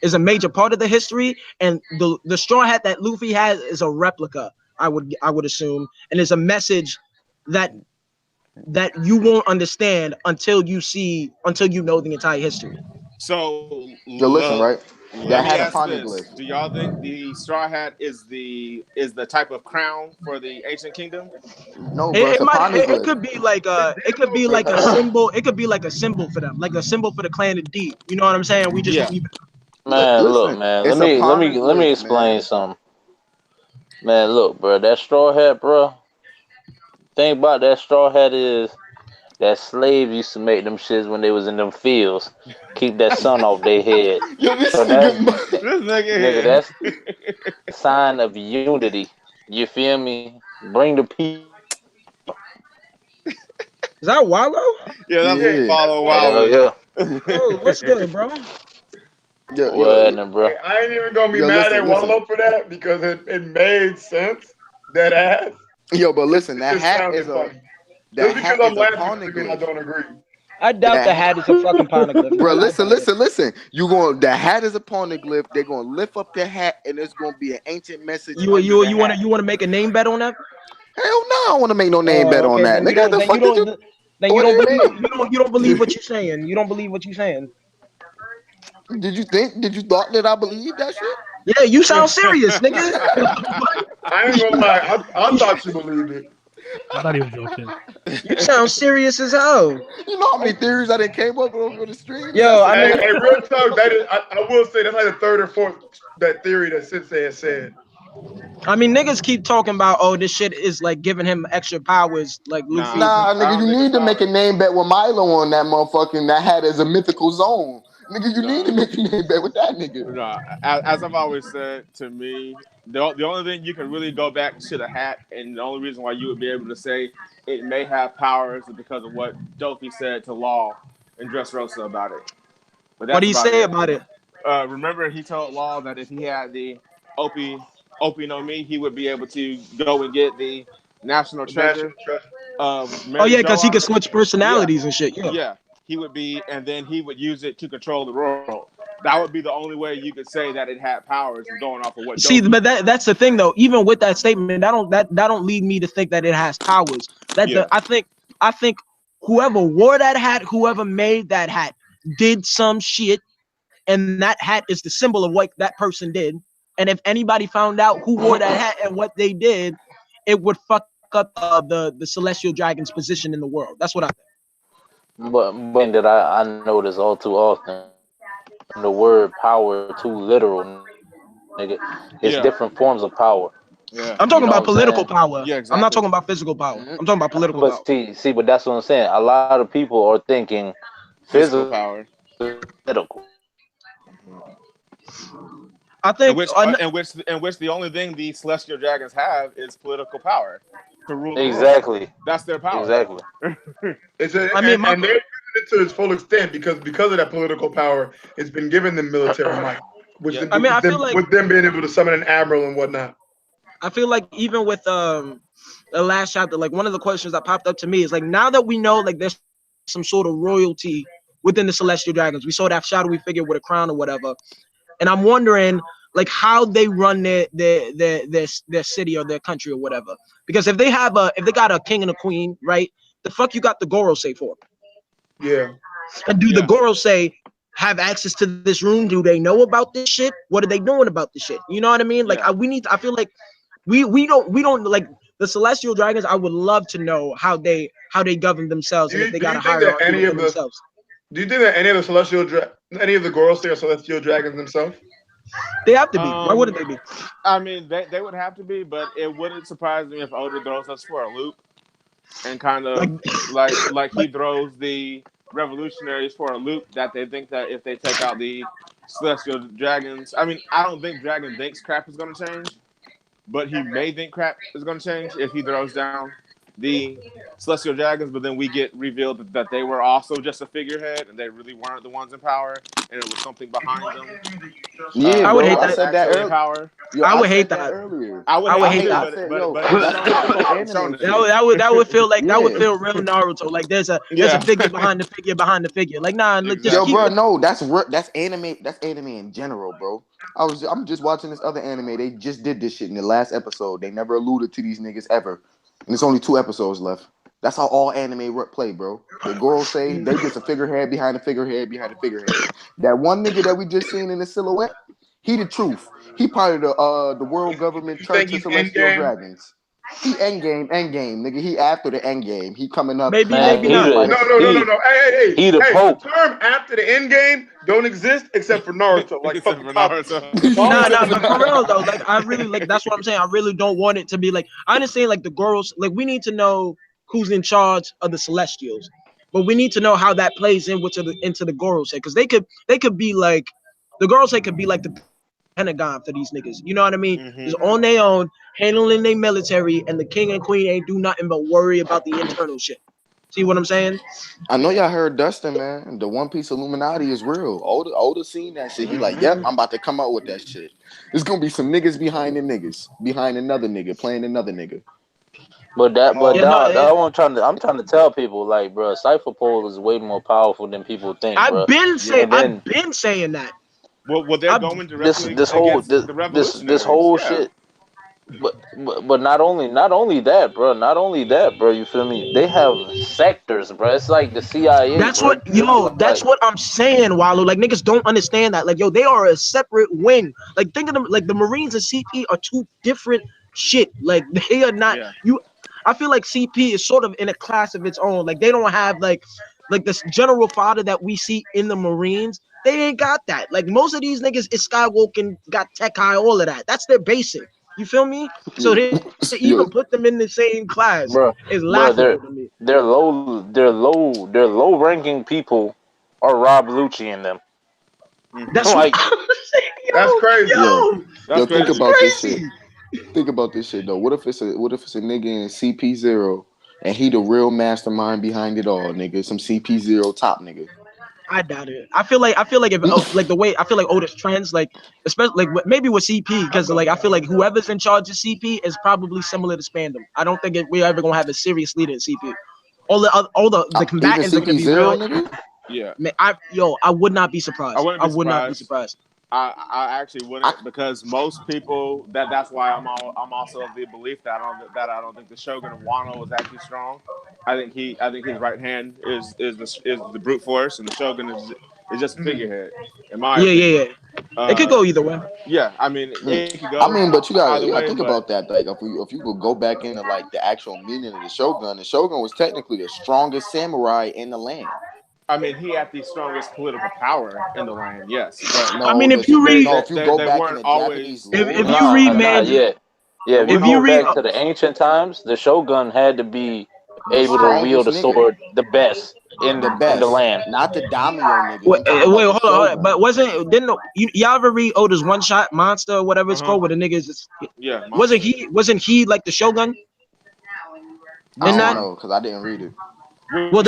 Is a major part of the history, and the straw hat that Luffy has is a replica. I would assume, and is a message that you won't understand until you know the entire history. So listen, right? That had a poneglyph. Do y'all think the straw hat is the type of crown for the ancient kingdom? No, bro, it could be like a symbol. It could be like a symbol for them, like a symbol for the clan of D. You know what I'm saying? We just don't even. Man, look, man. Let me explain something. Man, look, bro. That straw hat, bro. Thing about that straw hat is that slaves used to make them shits when they was in them fields. Keep that sun off their head. So nigga, that's a sign of unity. You feel me? Bring the peace. Is that Wallow? Yeah, that's follow Wallow. Yeah. Oh, what's good, bro? Bro. I ain't even gonna be mad at Wallow for that because it made sense. That ass. Yo, but listen, that hat is funny. That Just hat because I'm is a laughing doesn't mean I don't agree. I doubt the hat is a fucking poneglyph. Bro, listen. The hat is a poneglyph. They're gonna lift up their hat, and there's gonna be an ancient message. You want to make a name bet on that? Hell no, I don't want to make no name bet on that. Nigga, the fuck you don't believe what you're saying. You don't believe what you're saying. Did you thought that I believe that shit? Yeah, you sound serious, nigga. I ain't gonna lie. I thought you believed it. I'm not even joking. You sound serious as hell. You know how many theories I done came up with over the stream? Yo, hey, real talk. That is, I will say that's like the third or fourth that theory that Sensei has said. I mean, niggas keep talking about, oh, this shit is like giving him extra powers, like Luffy. Nah, nigga, you need to make a name bet with Milo on that motherfucking that hat as a mythical zone. Nigga, you need to make your name bet with that nigga. No, as I've always said, to me, the only thing you can really go back to the hat, and the only reason why you would be able to say it may have powers is because of what Dofi said to Law and Dressrosa about it. But what do you say about it? Remember, he told Law that if he had the Opie no Mi, he would be able to go and get the national treasure. Oh yeah, because he could switch personalities and shit. Yeah, he would be, and then he would use it to control the world. That would be the only way you could say that it had powers, going off of what. See, but that's the thing though. Even with that statement, that don't lead me to think that it has powers. I think whoever wore that hat, whoever made that hat, did some shit, and that hat is the symbol of what that person did. And if anybody found out who wore that hat and what they did, it would fuck up the celestial dragon's position in the world. That's what I think. But that I notice all too often, the word power too literal, nigga. It's different forms of power. Yeah. I'm talking about political power. Yeah, exactly. I'm not talking about physical power. I'm talking about political power. See, but that's what I'm saying. A lot of people are thinking physical power, political. I think, in which the only thing the celestial dragons have is political power to rule. Exactly. That's their power. Exactly. And they're using it to its full extent because of that political power, it's been given them military might. With them being able to summon an admiral and whatnot. I feel like even with the last chapter, like one of the questions that popped up to me is like, now that we know like there's some sort of royalty within the celestial dragons, we saw that shadowy figure with a crown or whatever, and I'm wondering like how they run their city or their country or whatever. Because if they got a king and a queen, right? The fuck you got the Gorosei for? Yeah. And do the Gorosei have access to this room? Do they know about this shit? What are they doing about this shit? You know what I mean? Like I feel like we don't like the celestial dragons. I would love to know how they govern themselves and if they got a hierarchy within themselves. Do you think that any of the Gorosei are celestial dragons themselves? They have to be. Why wouldn't they be? I mean, they would have to be, but it wouldn't surprise me if Oda throws us for a loop and kind of like he throws the revolutionaries for a loop, that they think that if they take out the celestial dragons, I mean, I don't think Dragon thinks crap is going to change, but he may think crap is going to change if he throws down the celestial dragons, but then we get revealed that they were also just a figurehead and they really weren't the ones in power, and it was something behind them. Yeah, I would hate that. I said that earlier. Power. I would hate that earlier. I would hate that. But that would feel like that would feel real Naruto. Like there's a figure behind the figure behind the figure. Like nah, look, yo, bro, no, that's anime. That's anime in general, bro. I'm just watching this other anime. They just did this shit in the last episode. They never alluded to these niggas ever. And there's only 2 episodes left. That's how all anime play, bro. The Gorosei, they just a figurehead behind a figurehead behind a figurehead. That one nigga that we just seen in the silhouette, he the truth. He part of the world government church of celestial dragons. He endgame, nigga. He after the endgame. He coming up. Maybe No. not. Hey, he the Pope. The term after the endgame don't exist except for Naruto. Like except for Naruto. But for real though, like I really like that's what I'm saying. I really don't want it to be like I understand like the girls, like we need to know who's in charge of the Celestials, but we need to know how that plays into the Gorosei, because they could be like the Gorosei could be like the Pentagon for these niggas. You know what I mean? Just on their own, handling their military, and the king and queen ain't do nothing but worry about the internal shit. See what I'm saying? I know y'all heard Dustin, man. The One Piece Illuminati is real. Oda seen that shit. He like, yep, I'm about to come out with that shit. There's gonna be some niggas behind the niggas, behind another nigga, playing another nigga. I'm trying to tell people, like, bro, Cypher Pole is way more powerful than people think. I've been saying that. Well, they're going directly this whole shit. But not only that, bro. You feel me? They have sectors, bro. It's like the CIA. That's what I'm saying, Wallow. Like niggas don't understand that. Like, yo, they are a separate wing. Like, think of them. Like the Marines and CP are 2 different shit. Like they are not. I feel like CP is sort of in a class of its own. Like they don't have like this general fodder that we see in the Marines. They ain't got that. Like most of these niggas is Skywalker, got tech high, all of that. That's their basic. You feel me? So they even put them in the same class. Bro, is laughable to me. They're low ranking people are Rob Lucci in them. That's like that's crazy. Yo, think that's about this crazy. shit. Think about this shit though. What if it's a nigga in CP0 and he the real mastermind behind it all, nigga? Some CP0 top nigga. I doubt it. I feel like if like the way I feel like Otis trends, like especially like maybe with CP, because like I feel like whoever's in charge of CP is probably similar to Spandam. I don't think we're ever gonna have a serious leader in CP. All the combatants are gonna be real. Nigga? Yeah. Man, I would not be surprised. I would not be surprised. I actually wouldn't, because most people that's why I'm also of the belief that I don't think the Shogun of Wano is actually strong. I think his right hand is the brute force, and the Shogun is just a figurehead. In my opinion. It could go either way. Yeah, I mean it could go. I mean, but you gotta think but about that. Like if you could go back into like the actual meaning of the Shogun was technically the strongest samurai in the land. I mean, he had the strongest political power in the land, yes. But no, I mean, if you read, if you go back in the Japanese lore, if you read, man, if you go back to the ancient times, the Shogun had to be able to wield a sword the best in the land, not the daimyo nigga. Wait, hold on. But didn't y'all ever read Oda's One Shot Monster or whatever it's called, where the niggas just wasn't he like the Shogun? I don't know, because I didn't read it. Well,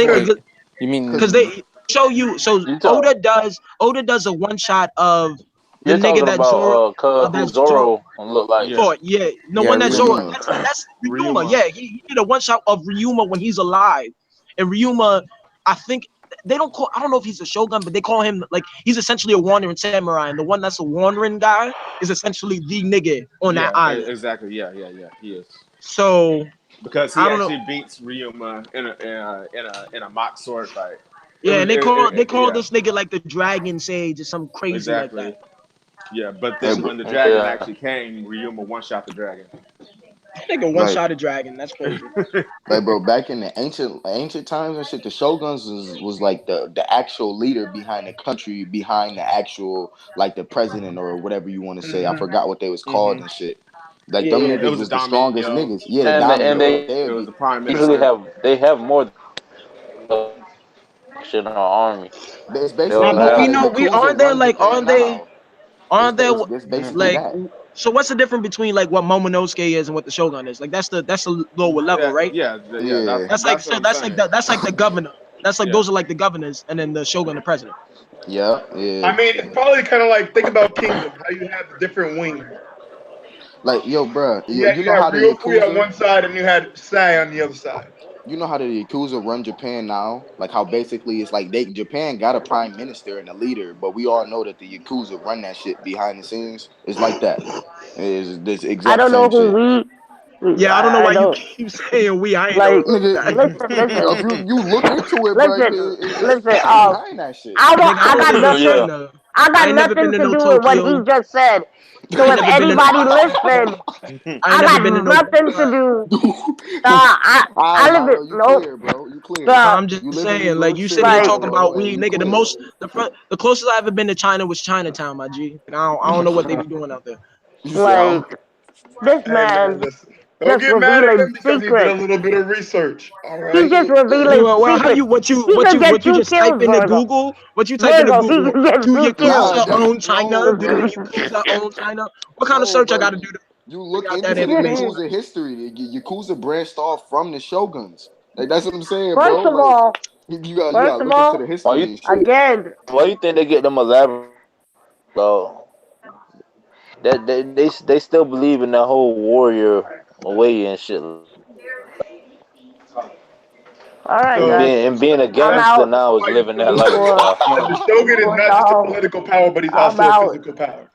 you mean because they show you? So Oda does a one shot of the nigga that Zoro look like. The one that Zoro. That's Ryuma. Yeah, he did a one shot of Ryuma when he's alive, and Ryuma, I think they don't call. I don't know if he's a shogun, but they call him like he's essentially a wandering samurai, and the one that's a wandering guy is essentially the nigga on that island. Exactly. Yeah. He is. So. Because he actually beats Ryuma in a mock sword fight. Yeah, and they call this nigga like the Dragon Sage or something crazy like that. Yeah, but then when the dragon actually came, Ryuma one-shot the dragon. Nigga one-shot a dragon, that's crazy. Like, bro, back in the ancient times and shit, the shoguns was like the actual leader behind the country, behind the actual like the president or whatever you want to say. I forgot what they was called and shit. Like them niggas was the strongest niggas. Yeah, and they was the prime minister. They have more shit in our army. It's basically but we know aren't there like so what's the difference between like what Momonosuke is and what the Shogun is? Like that's a lower level, right? Yeah. That's like the governor. That's like those are like the governors, and then the Shogun, the president. Yeah. I mean, it's probably kind of like think about Kingdom, how you have the different wings. Like, yo, bro, you know how the Yakuza on one side and you had Sai on the other side. You know how the Yakuza run Japan now? Like how basically it's like Japan got a prime minister and a leader, but we all know that the Yakuza run that shit behind the scenes. It's like that. It's this exact I don't know who we. Yeah, I don't know why you keep saying we. I ain't like, know. Listen. You look into it, bro. Listen. Behind that shit. I got nothing to do with what he just said. So if anybody listened, I got nothing to do. I live it. You clear. I'm just saying, like you sitting here talking about we, nigga. The closest I ever been to China was Chinatown, my G. And I don't know what they be doing out there. Like this man. Don't get mad at him because he did a little bit of research. All right. He's just revealing secrets. What you just type into Google? What you type into Google? Do Yakuza own China? Do the Yakuza own China? What kind of search I got to do? You look into the Yakuza history. The Yakuza branched off from the Shoguns. Like that's what I'm saying, bro. First of all, you gotta look into the history. Again. Why you think they get them elaborate? Though they still believe in that whole warrior way and shit. All right, guys. Being a gangster now is living that lifestyle. The Shogun is not just a political power, but he's also a physical power.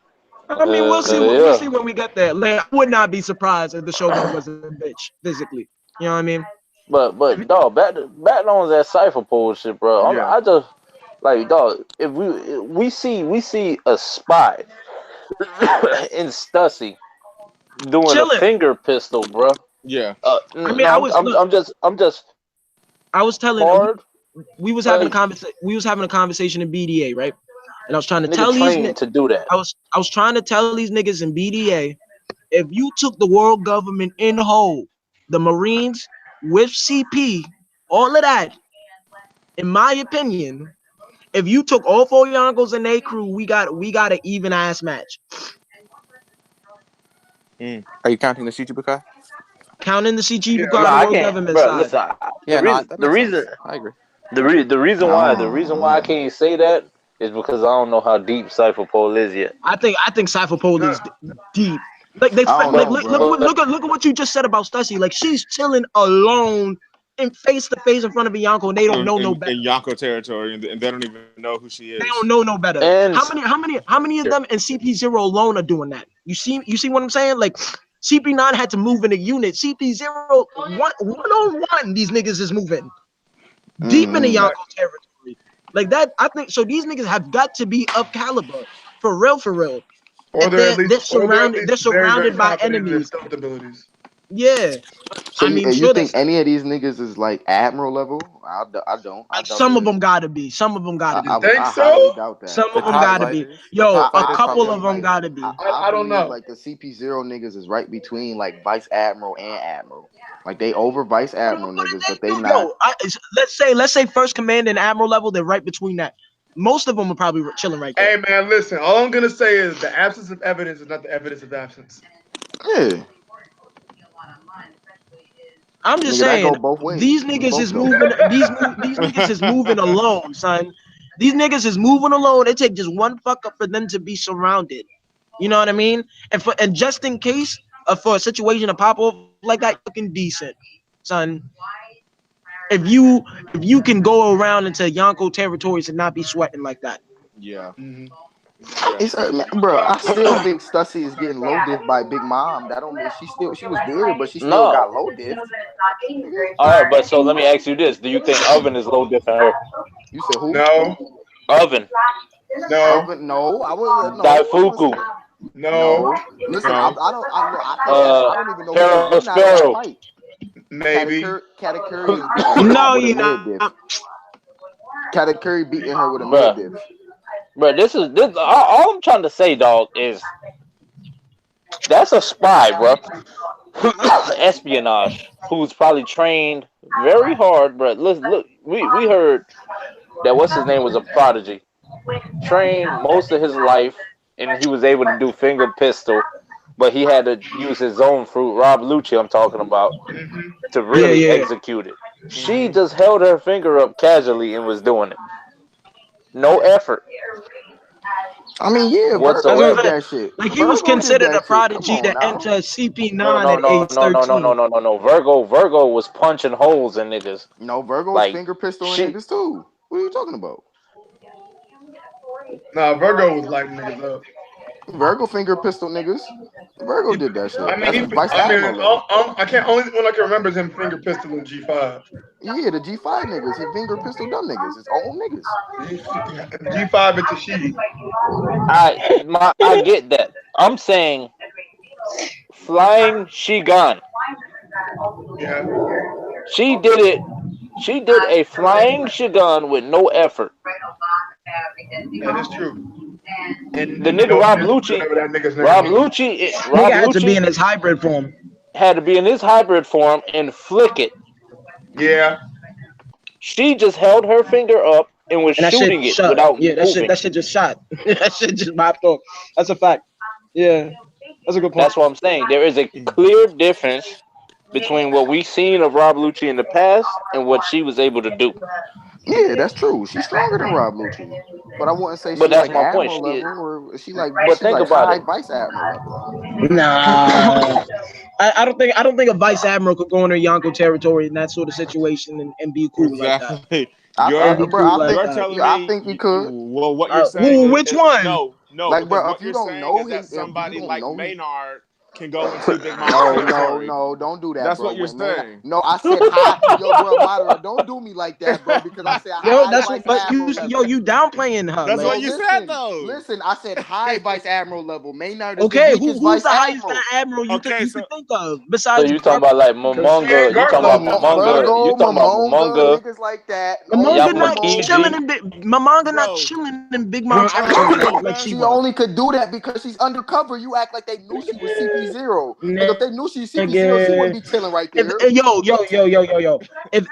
I mean, we'll see. We'll see when we get there. Like, I would not be surprised if the Shogun was a bitch physically. You know what I mean? But dog, back on that cipher pole shit, bro. I just like, dog. If we see a spy in Stussy doing a finger pistol, bro. Yeah. I mean, I was telling we was having a conversation. We was having a conversation in BDA, right? And I was trying to tell these niggas to do that. I was trying to tell these niggas in BDA, if you took the world government in whole, the Marines with CP, all of that, in my opinion, if you took all 4 Yonkos and their crew, we got an even ass match. Are you counting the Shichibukai? Counting the Shichibukai, No, the I world can't, government bro. side. Listen, That the makes reason, sense. I agree. the reason why I can't say that is because I don't know how deep Cypher Pole is yet. I think Cypher Pole is deep. Like they I don't like know, look at what you just said about Stussy. Like she's chilling alone and face to face in front of Bianco, and they don't know no better. In Yonko territory, and they don't even know who she is. They don't know no better. And How many of them in CP0 alone are doing that? You see what I'm saying? Like CP9 had to move in a unit. CP0 one on one. These niggas is moving deep in the Yonko territory. Like that, I think so. These niggas have got to be of caliber for real, for real. Or they're surrounded. They're surrounded by enemies. Yeah. So I mean, you think any of these niggas is like admiral level? I don't. Like some of them gotta be. Some of them gotta be. You think so? I highly doubt that. Some of them gotta be. Yo, a couple of them gotta be. I don't know. Like the CP0 niggas is right between like vice admiral and admiral. Like they over vice admiral niggas, but they not. Let's say first command and admiral level. They're right between that. Most of them are probably chilling right there. Hey man, listen. All I'm gonna say is the absence of evidence is not the evidence of absence. Yeah. I'm just saying, these niggas is moving. These niggas is moving alone, son. These niggas is moving alone. It take just one fuck up for them to be surrounded. You know what I mean? And just in case for a situation to pop off like that, looking decent, son. If you can go around into Yonko territories and not be sweating like that. Yeah. Mm-hmm. It's bro. I still think Stussy is getting low diff by Big Mom. That don't mean she was there, but she still got low diff. All right, but so let me ask you this: do you think Oven is low diff in her? You said who? No. Oven. No. Oven, no. I wouldn't. No. Daifuku. No. Listen, No. I don't even know who Sparrow. Maybe. Katakuri is beating No, with you a not. mid diff. Katakuri beating her with a mid diff. But this all I'm trying to say, dog, is that's a spy, bro. Espionage, who's probably trained very hard, bro. Look, we heard that what's his name was a prodigy, trained most of his life, and he was able to do finger pistol, but he had to use his own fruit. Rob Lucci, I'm talking about, to really execute it. She just held her finger up casually and was doing it. No effort. I mean, yeah, whatsoever. That shit. Like he was considered a prodigy to enter CP9 at age 13. No. Virgo was punching holes in niggas. No, Virgo was finger pistol in niggas too. What are you talking about? Nah, Virgo was lighting niggas up. Virgo finger pistol niggas. Virgo did that shit. I mean, I can't only one I can remember is him finger pistol in G5. Yeah, the G5 niggas. He finger pistol dumb niggas. His own niggas. G5 and Tashidi. I get that. I'm saying flying Shigan. Yeah. She did it. She did a flying Shigan with no effort. That is true. And the nigga Rob Lucci had to be in his hybrid form. Had to be in his hybrid form and flick it. Yeah. She just held her finger up and was shooting it without moving. That shit just shot. That shit just popped off. That's a fact. Yeah. That's a good point. That's what I'm saying. There is a clear difference between what we've seen of Rob Lucci in the past and what she was able to do. Yeah, that's true. She's stronger than Rob Lucci, but I wouldn't say she's that's like my point. admiral level, or she like. But think about it. Vice admiral level. Nah, I don't think a vice admiral could go into Yonko territory in that sort of situation and be cool like that. I think he could. Well, what you're saying? Which one? No. Like, bro, if you don't know that somebody like Maynard can go into Big Mom. No, don't do that. That's bro. what you're saying. No, I said hi. Yo, bro, Madara, don't do me like that, bro. Because I said hi. Yo, that's what. But you downplaying her. That's what you said, though. Listen, I said high vice admiral level. Maynard. Okay, who's the highest admiral you can think of besides? So you talking about like Momonga? You talking about Momonga? You talking about Momonga? Niggas like that. Momonga not chilling in Momonga not chilling in Big Mom territory like she only could do that because she's undercover. You act like they knew she was CP0. Like if they knew she's CP0, she wouldn't be chilling right there. Yo. If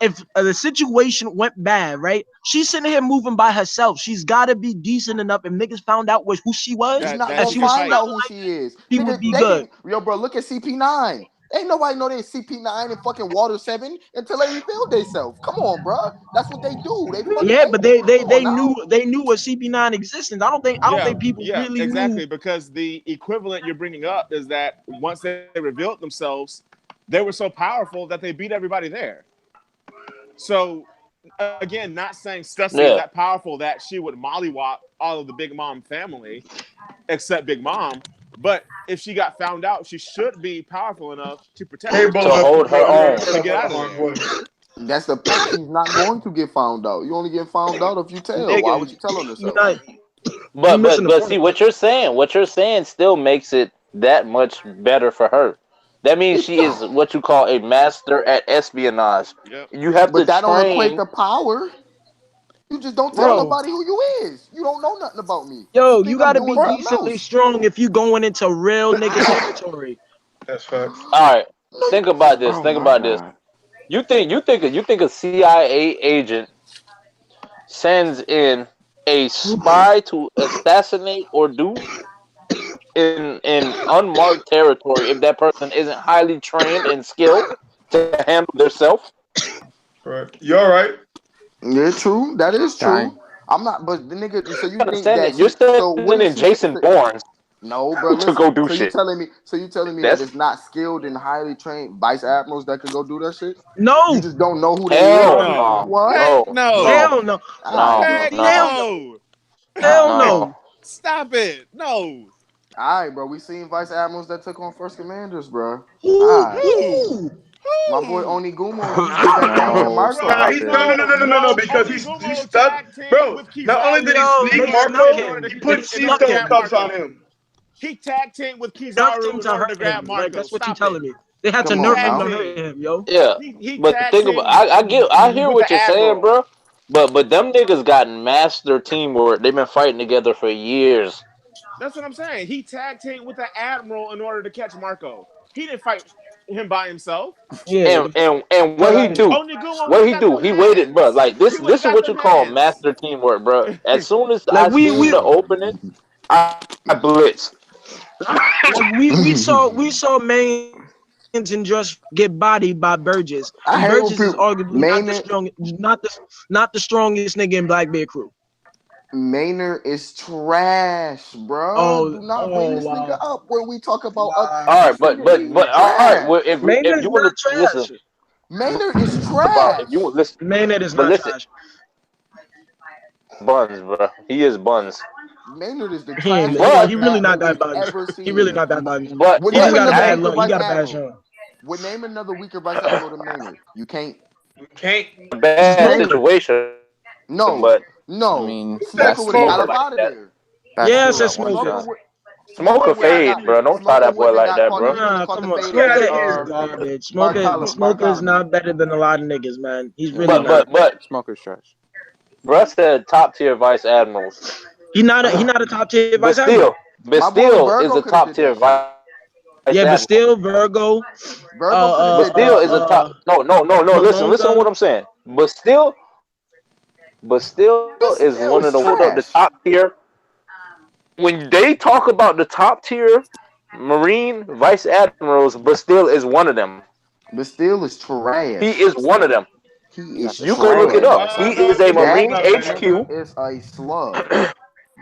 if the situation went bad, right? She's sitting here moving by herself. She's got to be decent enough. If niggas found out who she was, He's not and gonna she was find out who she is. she Nigga, would be they good. didn't. Yo, bro, look at CP9. Ain't nobody know they CP9 and fucking Water 7 until they revealed themselves. Come on, bro. That's what they do. They fucking but they knew what CP9 existence. I don't think people really exactly knew. because the equivalent you're bringing up is that once they revealed themselves, they were so powerful that they beat everybody there. So again, not saying Stussy is that powerful that she would mollywop all of the Big Mom family except Big Mom. But if she got found out, she should be powerful enough to protect her, to hold her own. to get out of there. That's the point. She's not going to get found out. You only get found out if you tell. Why would you tell on yourself? But see what you're saying still makes it that much better for her. That means she is what you call a master at espionage. Yep. You have to that train. Don't equate to power. You just don't tell nobody who you is. You don't know nothing about me. Yo, you gotta be decently strong if you going into real nigga territory. That's facts. All right, think about this. This. You think a CIA agent sends in a spy to assassinate or do in unmarked territory if that person isn't highly trained and skilled to handle themselves? Right. You all right? Yeah, true. That is true. I'm not, but the nigga. So you think that you're sending Jason Bourne? No, bro. Listen, to go do so shit. You telling me that it's not skilled and highly trained vice admirals that could go do that shit? No. You just don't know who they Hell is. no. What? No. Hell no. Hell no. Stop it. No. All right, bro. We seen vice admirals that took on first commanders, bro. Who? My boy Onigumo, he did that thing to Marco. No, because he stuck, bro. Not only did he sneak Marco, he put C-Stone cuffs on him. He tag teamed with Kizaru in order to grab Marco. Like, that's what you telling me. They had to nerf him to hurt him, yo. Yeah, but the thing about I hear what you're saying, bro. But them niggas got master teamwork. They've been fighting together for years. That's what I'm saying. He tag teamed with the Admiral in order to catch Marco. He didn't fight him by himself. Yeah. And what he do? What he do? He waited, bro. Like this is what you call master teamwork, bro. As soon as I seen the opening, I blitzed. Like we saw Mains and just get bodied by Burgess. And Burgess is arguably not the strongest nigga in Blackbeard crew. Maynard is trash, bro. Do not bring this nigga up when we talk about. All right, but all right. Well, if you want to listen, Maynard is trash. If you want listen, Maynard is not trash. Buns, bro. He is buns. Maynard is the he really not that buns. He really not that buns. But he got a bad look. He got a bad show. Would name another weaker vice admiral than Maynard. You can't. Bad situation. No, but no. I mean, Smoker would have got out of there. Yes, it's Smoker. Smoker fade, bro. Don't try that boy like that, bro. Nah, come on. Smoker is garbage. Smoker is not better than a lot of niggas, man. He's really not. But Smoker's trash. Bro said top tier vice admirals. He not a top tier vice admiral. But still is a top tier vice. Yeah, but still Virgo. But still is a top. No. Listen to what I'm saying. But still is one of the top tier. When they talk about the top tier Marine vice admirals, Bastille is one of them. Bastille is trash. He is one of them. He is. You can look it up. He is a Marine HQ. Is a slug.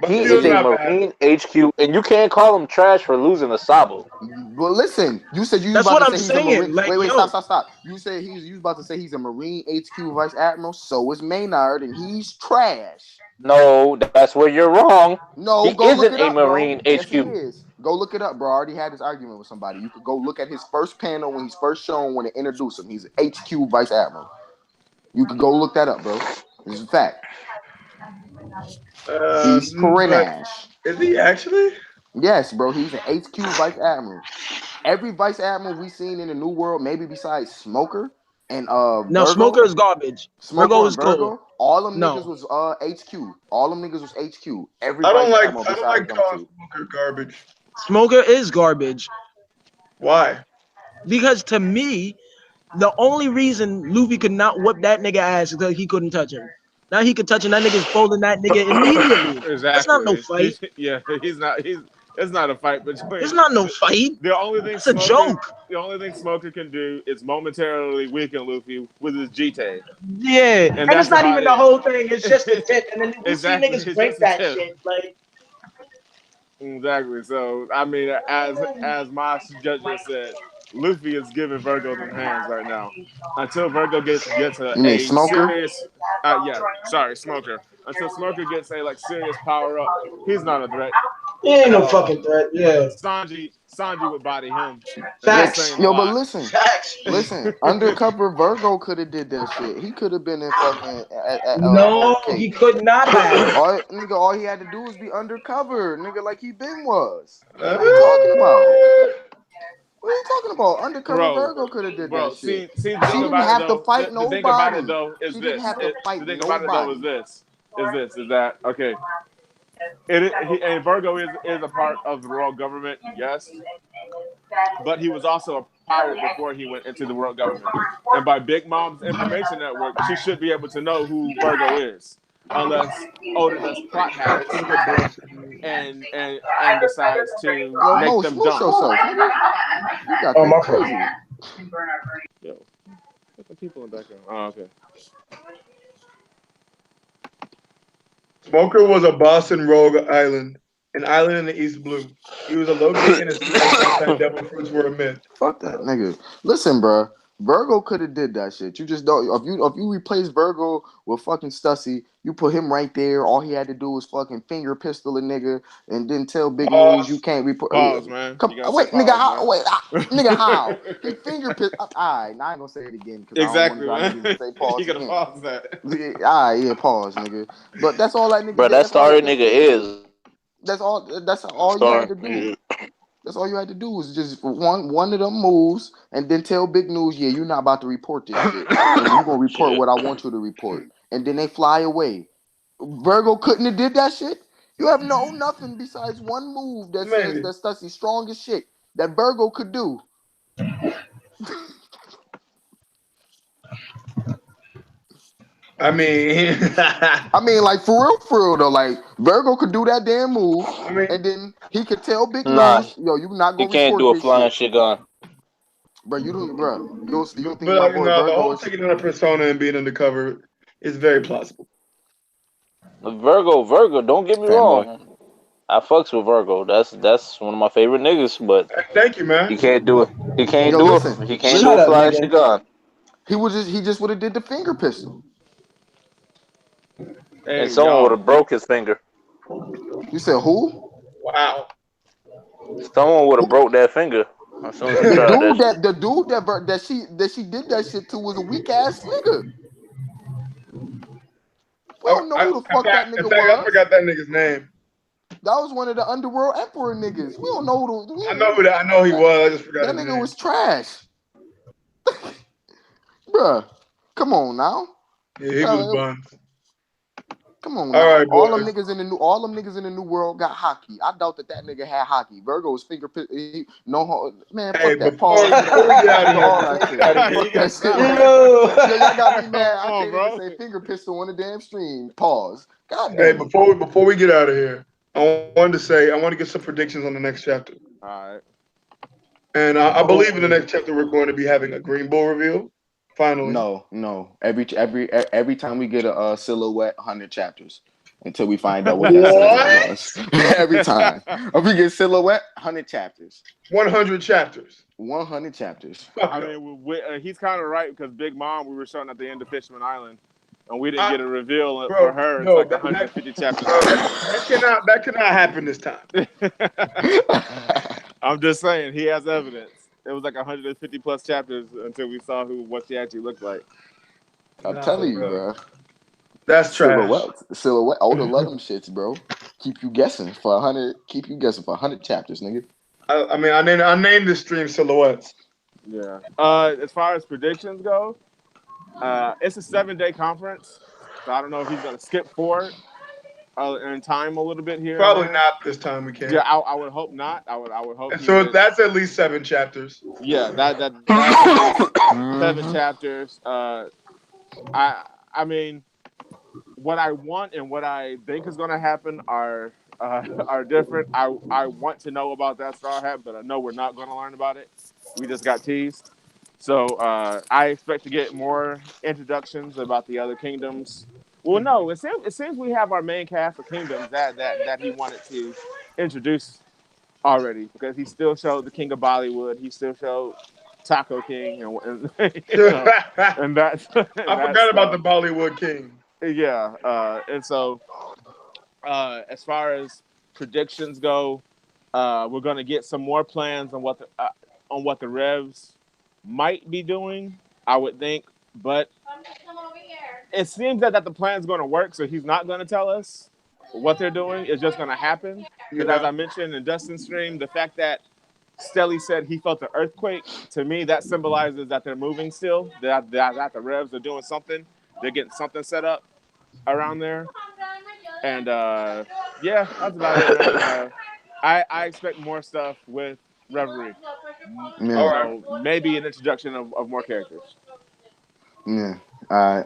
He is a Marine HQ, and you can't call him trash for losing a Sabo. Well, listen, you said you was about to say he's a Marine. Like, wait, stop. You said you was about to say he's a Marine HQ vice admiral. So is Maynard, and he's trash. No, that's where you're wrong. No, he isn't a Marine HQ. Yes, he is. Go look it up, bro. I already had this argument with somebody. You could go look at his first panel when he's first shown when they introduce him. He's an HQ vice admiral. You can go look that up, bro. This is a fact. He's trash. Is he actually? Yes, bro. He's an HQ vice admiral. Every vice admiral we seen in the New World, maybe besides Smoker and No, Virgo, Smoker is garbage. Virgo is cool. All them niggas was HQ. All them niggas was HQ. Every I don't vice like calling Smoker garbage. Smoker is garbage. Why? Because to me, The only reason Luffy could not whip that nigga ass is because he couldn't touch him. Now he could touch him. That nigga's folding that nigga immediately. Exactly. That's not no fight. He's not. It's not a fight between. It's not no fight. The only thing It's a joke. The only thing Smoker can do is momentarily weaken Luffy with his G-Tag. Yeah, and it's not even the whole thing. It's just the tip, and then you see niggas break that shit. Like exactly. So I mean, as my judge just said, Luffy is giving Virgo them hands right now. Until Virgo gets a serious. Smoker. Until Smoker gets a serious power up, he's not a threat. He ain't no fucking threat. Yeah. Sanji would body him. Facts. Yo, but listen. Undercover Virgo could have did that shit. He could have been in fucking. No, he could not have. All he had to do was be undercover, nigga, like he been was. What are you talking about? What are you talking about? Undercover Virgo could have did that shit. She didn't have to fight nobody. The thing about it though is she didn't have to fight nobody. The thing about it though is that okay. And Virgo is a part of the world government, yes, but he was also a pirate before he went into the world government. And by Big Mom's information network, she should be able to know who Virgo is, unless Oda does plot habits and decides to make them dumb. Oh my crazy. Yo, put the people in the background. Oh, okay. Smoker was a boss in Rogue Island, an island in the East Blue. He was a low-key innocent that devil fruits were a myth. Fuck that nigga. Listen, bro. Virgo could have did that shit. You just don't. If you replace Virgo with fucking Stussy, you put him right there. All he had to do was fucking finger pistol a nigga, and then tell Big News you can't report. Pause, man. Wait, nigga, how? Wait, nigga, how? He finger pistol. All right, now I ain't gonna say it again because exactly, I don't want to say pause. You gotta pause that. All right, yeah, pause, nigga. But that's all that nigga. Bro, that starry nigga is. That's all you had to do. That's all you had to do was just one of them moves, and then tell Big News, yeah, you're not about to report this shit. And you're gonna report what I want you to report. And then they fly away. Virgo couldn't have did that shit. You have nothing besides one move that says that's the strongest shit that Virgo could do. I mean, like for real though. Like Virgo could do that damn move, and then he could tell Big News, yo, you not gonna. He can't do a flying shit gun. Bro, you don't think but about the whole taking on a persona and being undercover is very plausible. Virgo, don't get me wrong. I fucks with Virgo. That's one of my favorite niggas, but thank you, man. He can't do it. He can't do it. He can't do a flying shit gun. He just would have did the finger pistol. Hey, and someone would have broke his finger. You said who? Wow. Someone would have broke that finger. The dude that she did that shit to was a weak ass nigga. We don't know who the fuck that nigga was. I forgot that nigga's name. That was one of the Underworld Emperor niggas. We don't know who. I know he was. I just forgot. That nigga was trash. Bruh, come on now. Yeah, he was buns. Come on, all right, all them niggas in the new world got hockey. I doubt that nigga had hockey. Virgo's finger man. Fuck that. Pause. Y'all got me mad. I can't even say finger pistol on the damn stream. Pause. God damn. Hey, before we get out of here, I want to get some predictions on the next chapter. All right. And I believe in the next chapter we're going to be having a Green Bull reveal. Finally. No. Every time we get a silhouette, 100 chapters until we find out what that was. Every time. If we get silhouette, 100 chapters. 100 chapters. 100 chapters. I mean, he's kind of right because Big Mom, we were showing at the end of Fishman Island, and we didn't get a reveal for her. It's like 150 chapters. That cannot happen this time. I'm just saying, he has evidence. It was like 150 plus chapters until we saw what she actually looked like. I'm telling you, bro. That's trash. Silhouette. Older love them shits, bro. Keep you guessing for 100. Keep you guessing for 100 chapters, nigga. I named this stream Silhouettes. Yeah. As far as predictions go, it's a 7-day conference, so I don't know if he's gonna skip 4. in time a little bit here. Probably not this time. We can't. Yeah, I would hope not. I would hope. So that's at least 7 chapters. Yeah, that's at least 7 chapters. I mean, what I want and what I think is going to happen are different. I want to know about that Straw Hat, but I know we're not going to learn about it. We just got teased. So I expect to get more introductions about the other kingdoms. Well, no, it seems we have our main cast of kingdoms that he wanted to introduce already, because he still showed the King of Bollywood. He still showed Taco King, and and that's. I forgot about the Bollywood King. Yeah, and so as far as predictions go, we're gonna get some more plans on what the Revs might be doing, I would think, but it seems that the plan's going to work, so he's not going to tell us what they're doing. It's just going to happen. Because as I mentioned in Dustin's stream, the fact that Stelly said he felt the earthquake, to me, that symbolizes that they're moving still, that the Revs are doing something. They're getting something set up around there. And, yeah, that's about it, man. I expect more stuff with Reverie. So maybe an introduction of more characters. Yeah.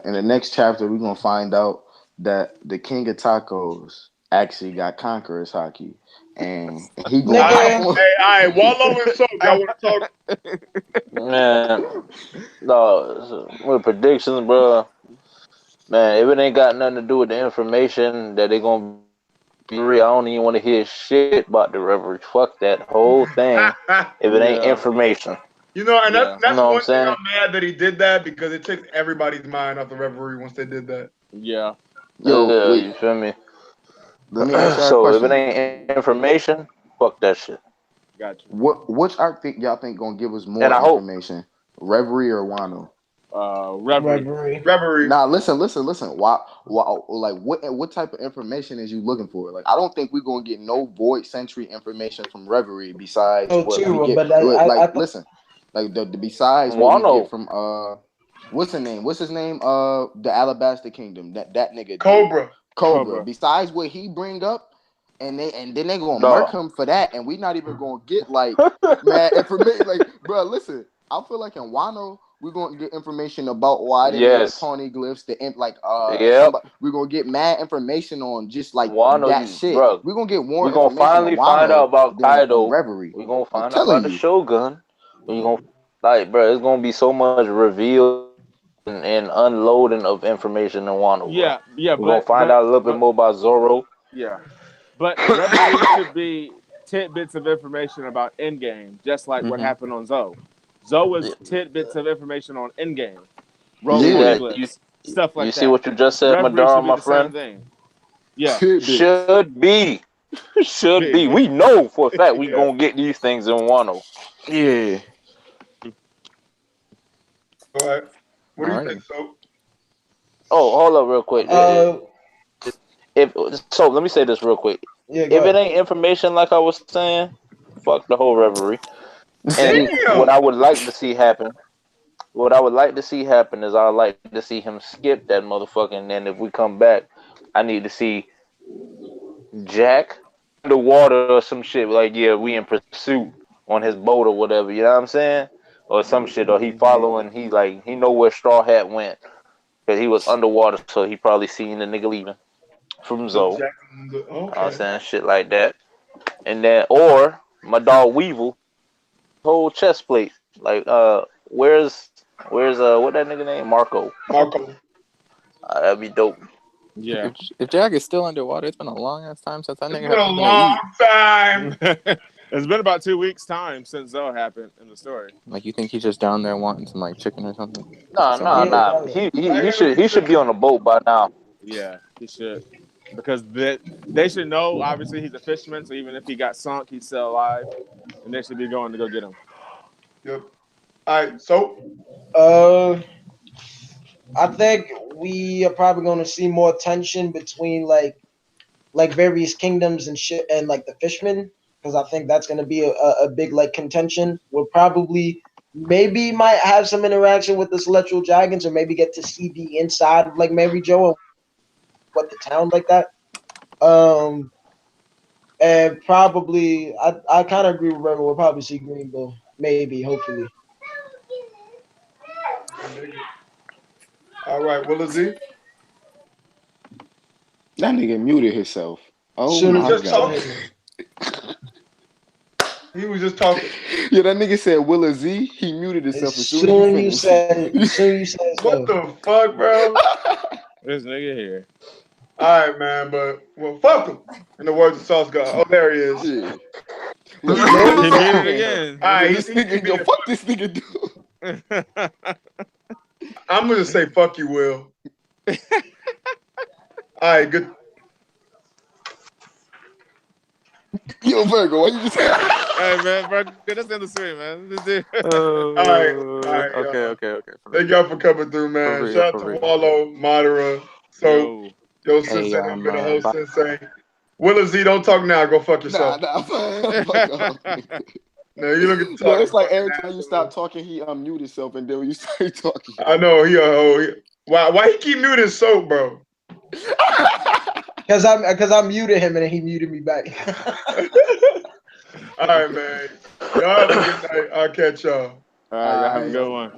In the next chapter, we're gonna find out that the King of Tacos actually got Conqueror's hockey, and he going. Hey, Wallow and Soap, y'all want to talk? Man, no, with predictions, bro. Man, if it ain't got nothing to do with the information that they gonna be real, I don't even want to hear shit about the Reverie. Fuck that whole thing. If it ain't information. You know, and that's you know one thing I'm mad that he did that, because it took everybody's mind off the Reverie once they did that. Yeah. Yo, you feel me? Let me ask y'all a So question. if it ain't information, fuck that shit. Gotcha. Which arc y'all think gonna give us more information? Reverie or Wano? Reverie. Nah, listen. Why? Like, what type of information is you looking for? Like, I don't think we're gonna get no Void Century information from Reverie besides what we get. Listen, like the besides what we get from what's his name? The Alabaster Kingdom. That nigga. Cobra. Besides what he bring up, and then they gonna murk him for that, and we not even gonna get like mad information. Like, bro, listen. I feel like in Wano, we're gonna get information about why they made the Pawnee glyphs. We're gonna get mad information on just like Wano, that shit. Bro, we're gonna get more. We're gonna finally find out about Kaido. Reverie. We're gonna find out about the Shogun. We're gonna bro. It's gonna be so much reveal and unloading of information in Wano. Yeah, bro. yeah. We're gonna find out a little bit more about Zoro. Yeah, but Reverie should be tidbits of information about Endgame, just like what happened on Zoe. Zoe was tidbits of information on Endgame. Stuff like that. You see what you just said, Madara, my friend? Yeah. Should be. Should be. We know for a fact we gonna get these things in Wano. Yeah. All right. What do you think, so? Oh, hold up real quick. So let me say this real quick. If it ain't information like I was saying, fuck the whole Reverie. And what I would like to see happen, is I would like to see him skip that motherfucker, and then if we come back, I need to see Jack underwater or some shit, like, we in pursuit on his boat or whatever, you know what I'm saying? Or some shit, or he following, he know where Straw Hat went, because he was underwater, so he probably seen the nigga leaving from Zoe. I'm saying shit like that. And then, or my dog Weevil, whole chest plate. Like, where's what that nigga name? Marco. That'd be dope. Yeah. If Jack is still underwater, it's been a long ass time since that nigga had a long time. It's been about 2 weeks' time since Zoe happened in the story. Like, you think he's just down there wanting some like chicken or something? Nah. He should be on a boat by now. Yeah, he should. Because they should know, obviously, he's a fisherman, so even if he got sunk, he's still alive. And they should be going to go get him. Yep. All right, so? I think we are probably going to see more tension between, like various kingdoms and shit, and, like, the fishmen. Because I think that's going to be a big, like, contention. We'll probably maybe might have some interaction with the Celestial Dragons, or maybe get to see the inside of, like, Mary Jo, or what the town like that. And probably, I kind of agree with Rebel. We'll probably see Greenville, maybe, hopefully. All right, Willa Z. That nigga muted himself. Oh Soon my just god. talking. He was just talking. Yeah, that nigga said Willa Z. He muted himself As soon you said What the fuck, bro? This nigga here. All right, man, but well, fuck him. In the words of Sauce God. Oh, there he is. Yeah. He muted again. All right, this nigga, yo, fuck this nigga, dude. I'm gonna say fuck you, Will. All right, good. Yo, Virgo, why you just? Hey man, bro, let's end the stream, man. All right. Okay. Thank y'all for coming through, man. For real, Shout out for to real. Wallow, Madara. So, yo, Sensei, I'm gonna host bye. Sensei. Willa Z, don't talk now. Go fuck yourself. Nah, fuck off. No, you look at the Yo, talk. it's like every time you stop talking, he unmute himself, and then when you start talking. I know he a hoe. Why he keep muting soap, bro? Because I muted him and then he muted me back. All right, man. Y'all have a good night. I'll catch y'all. All right, y'all have a good one.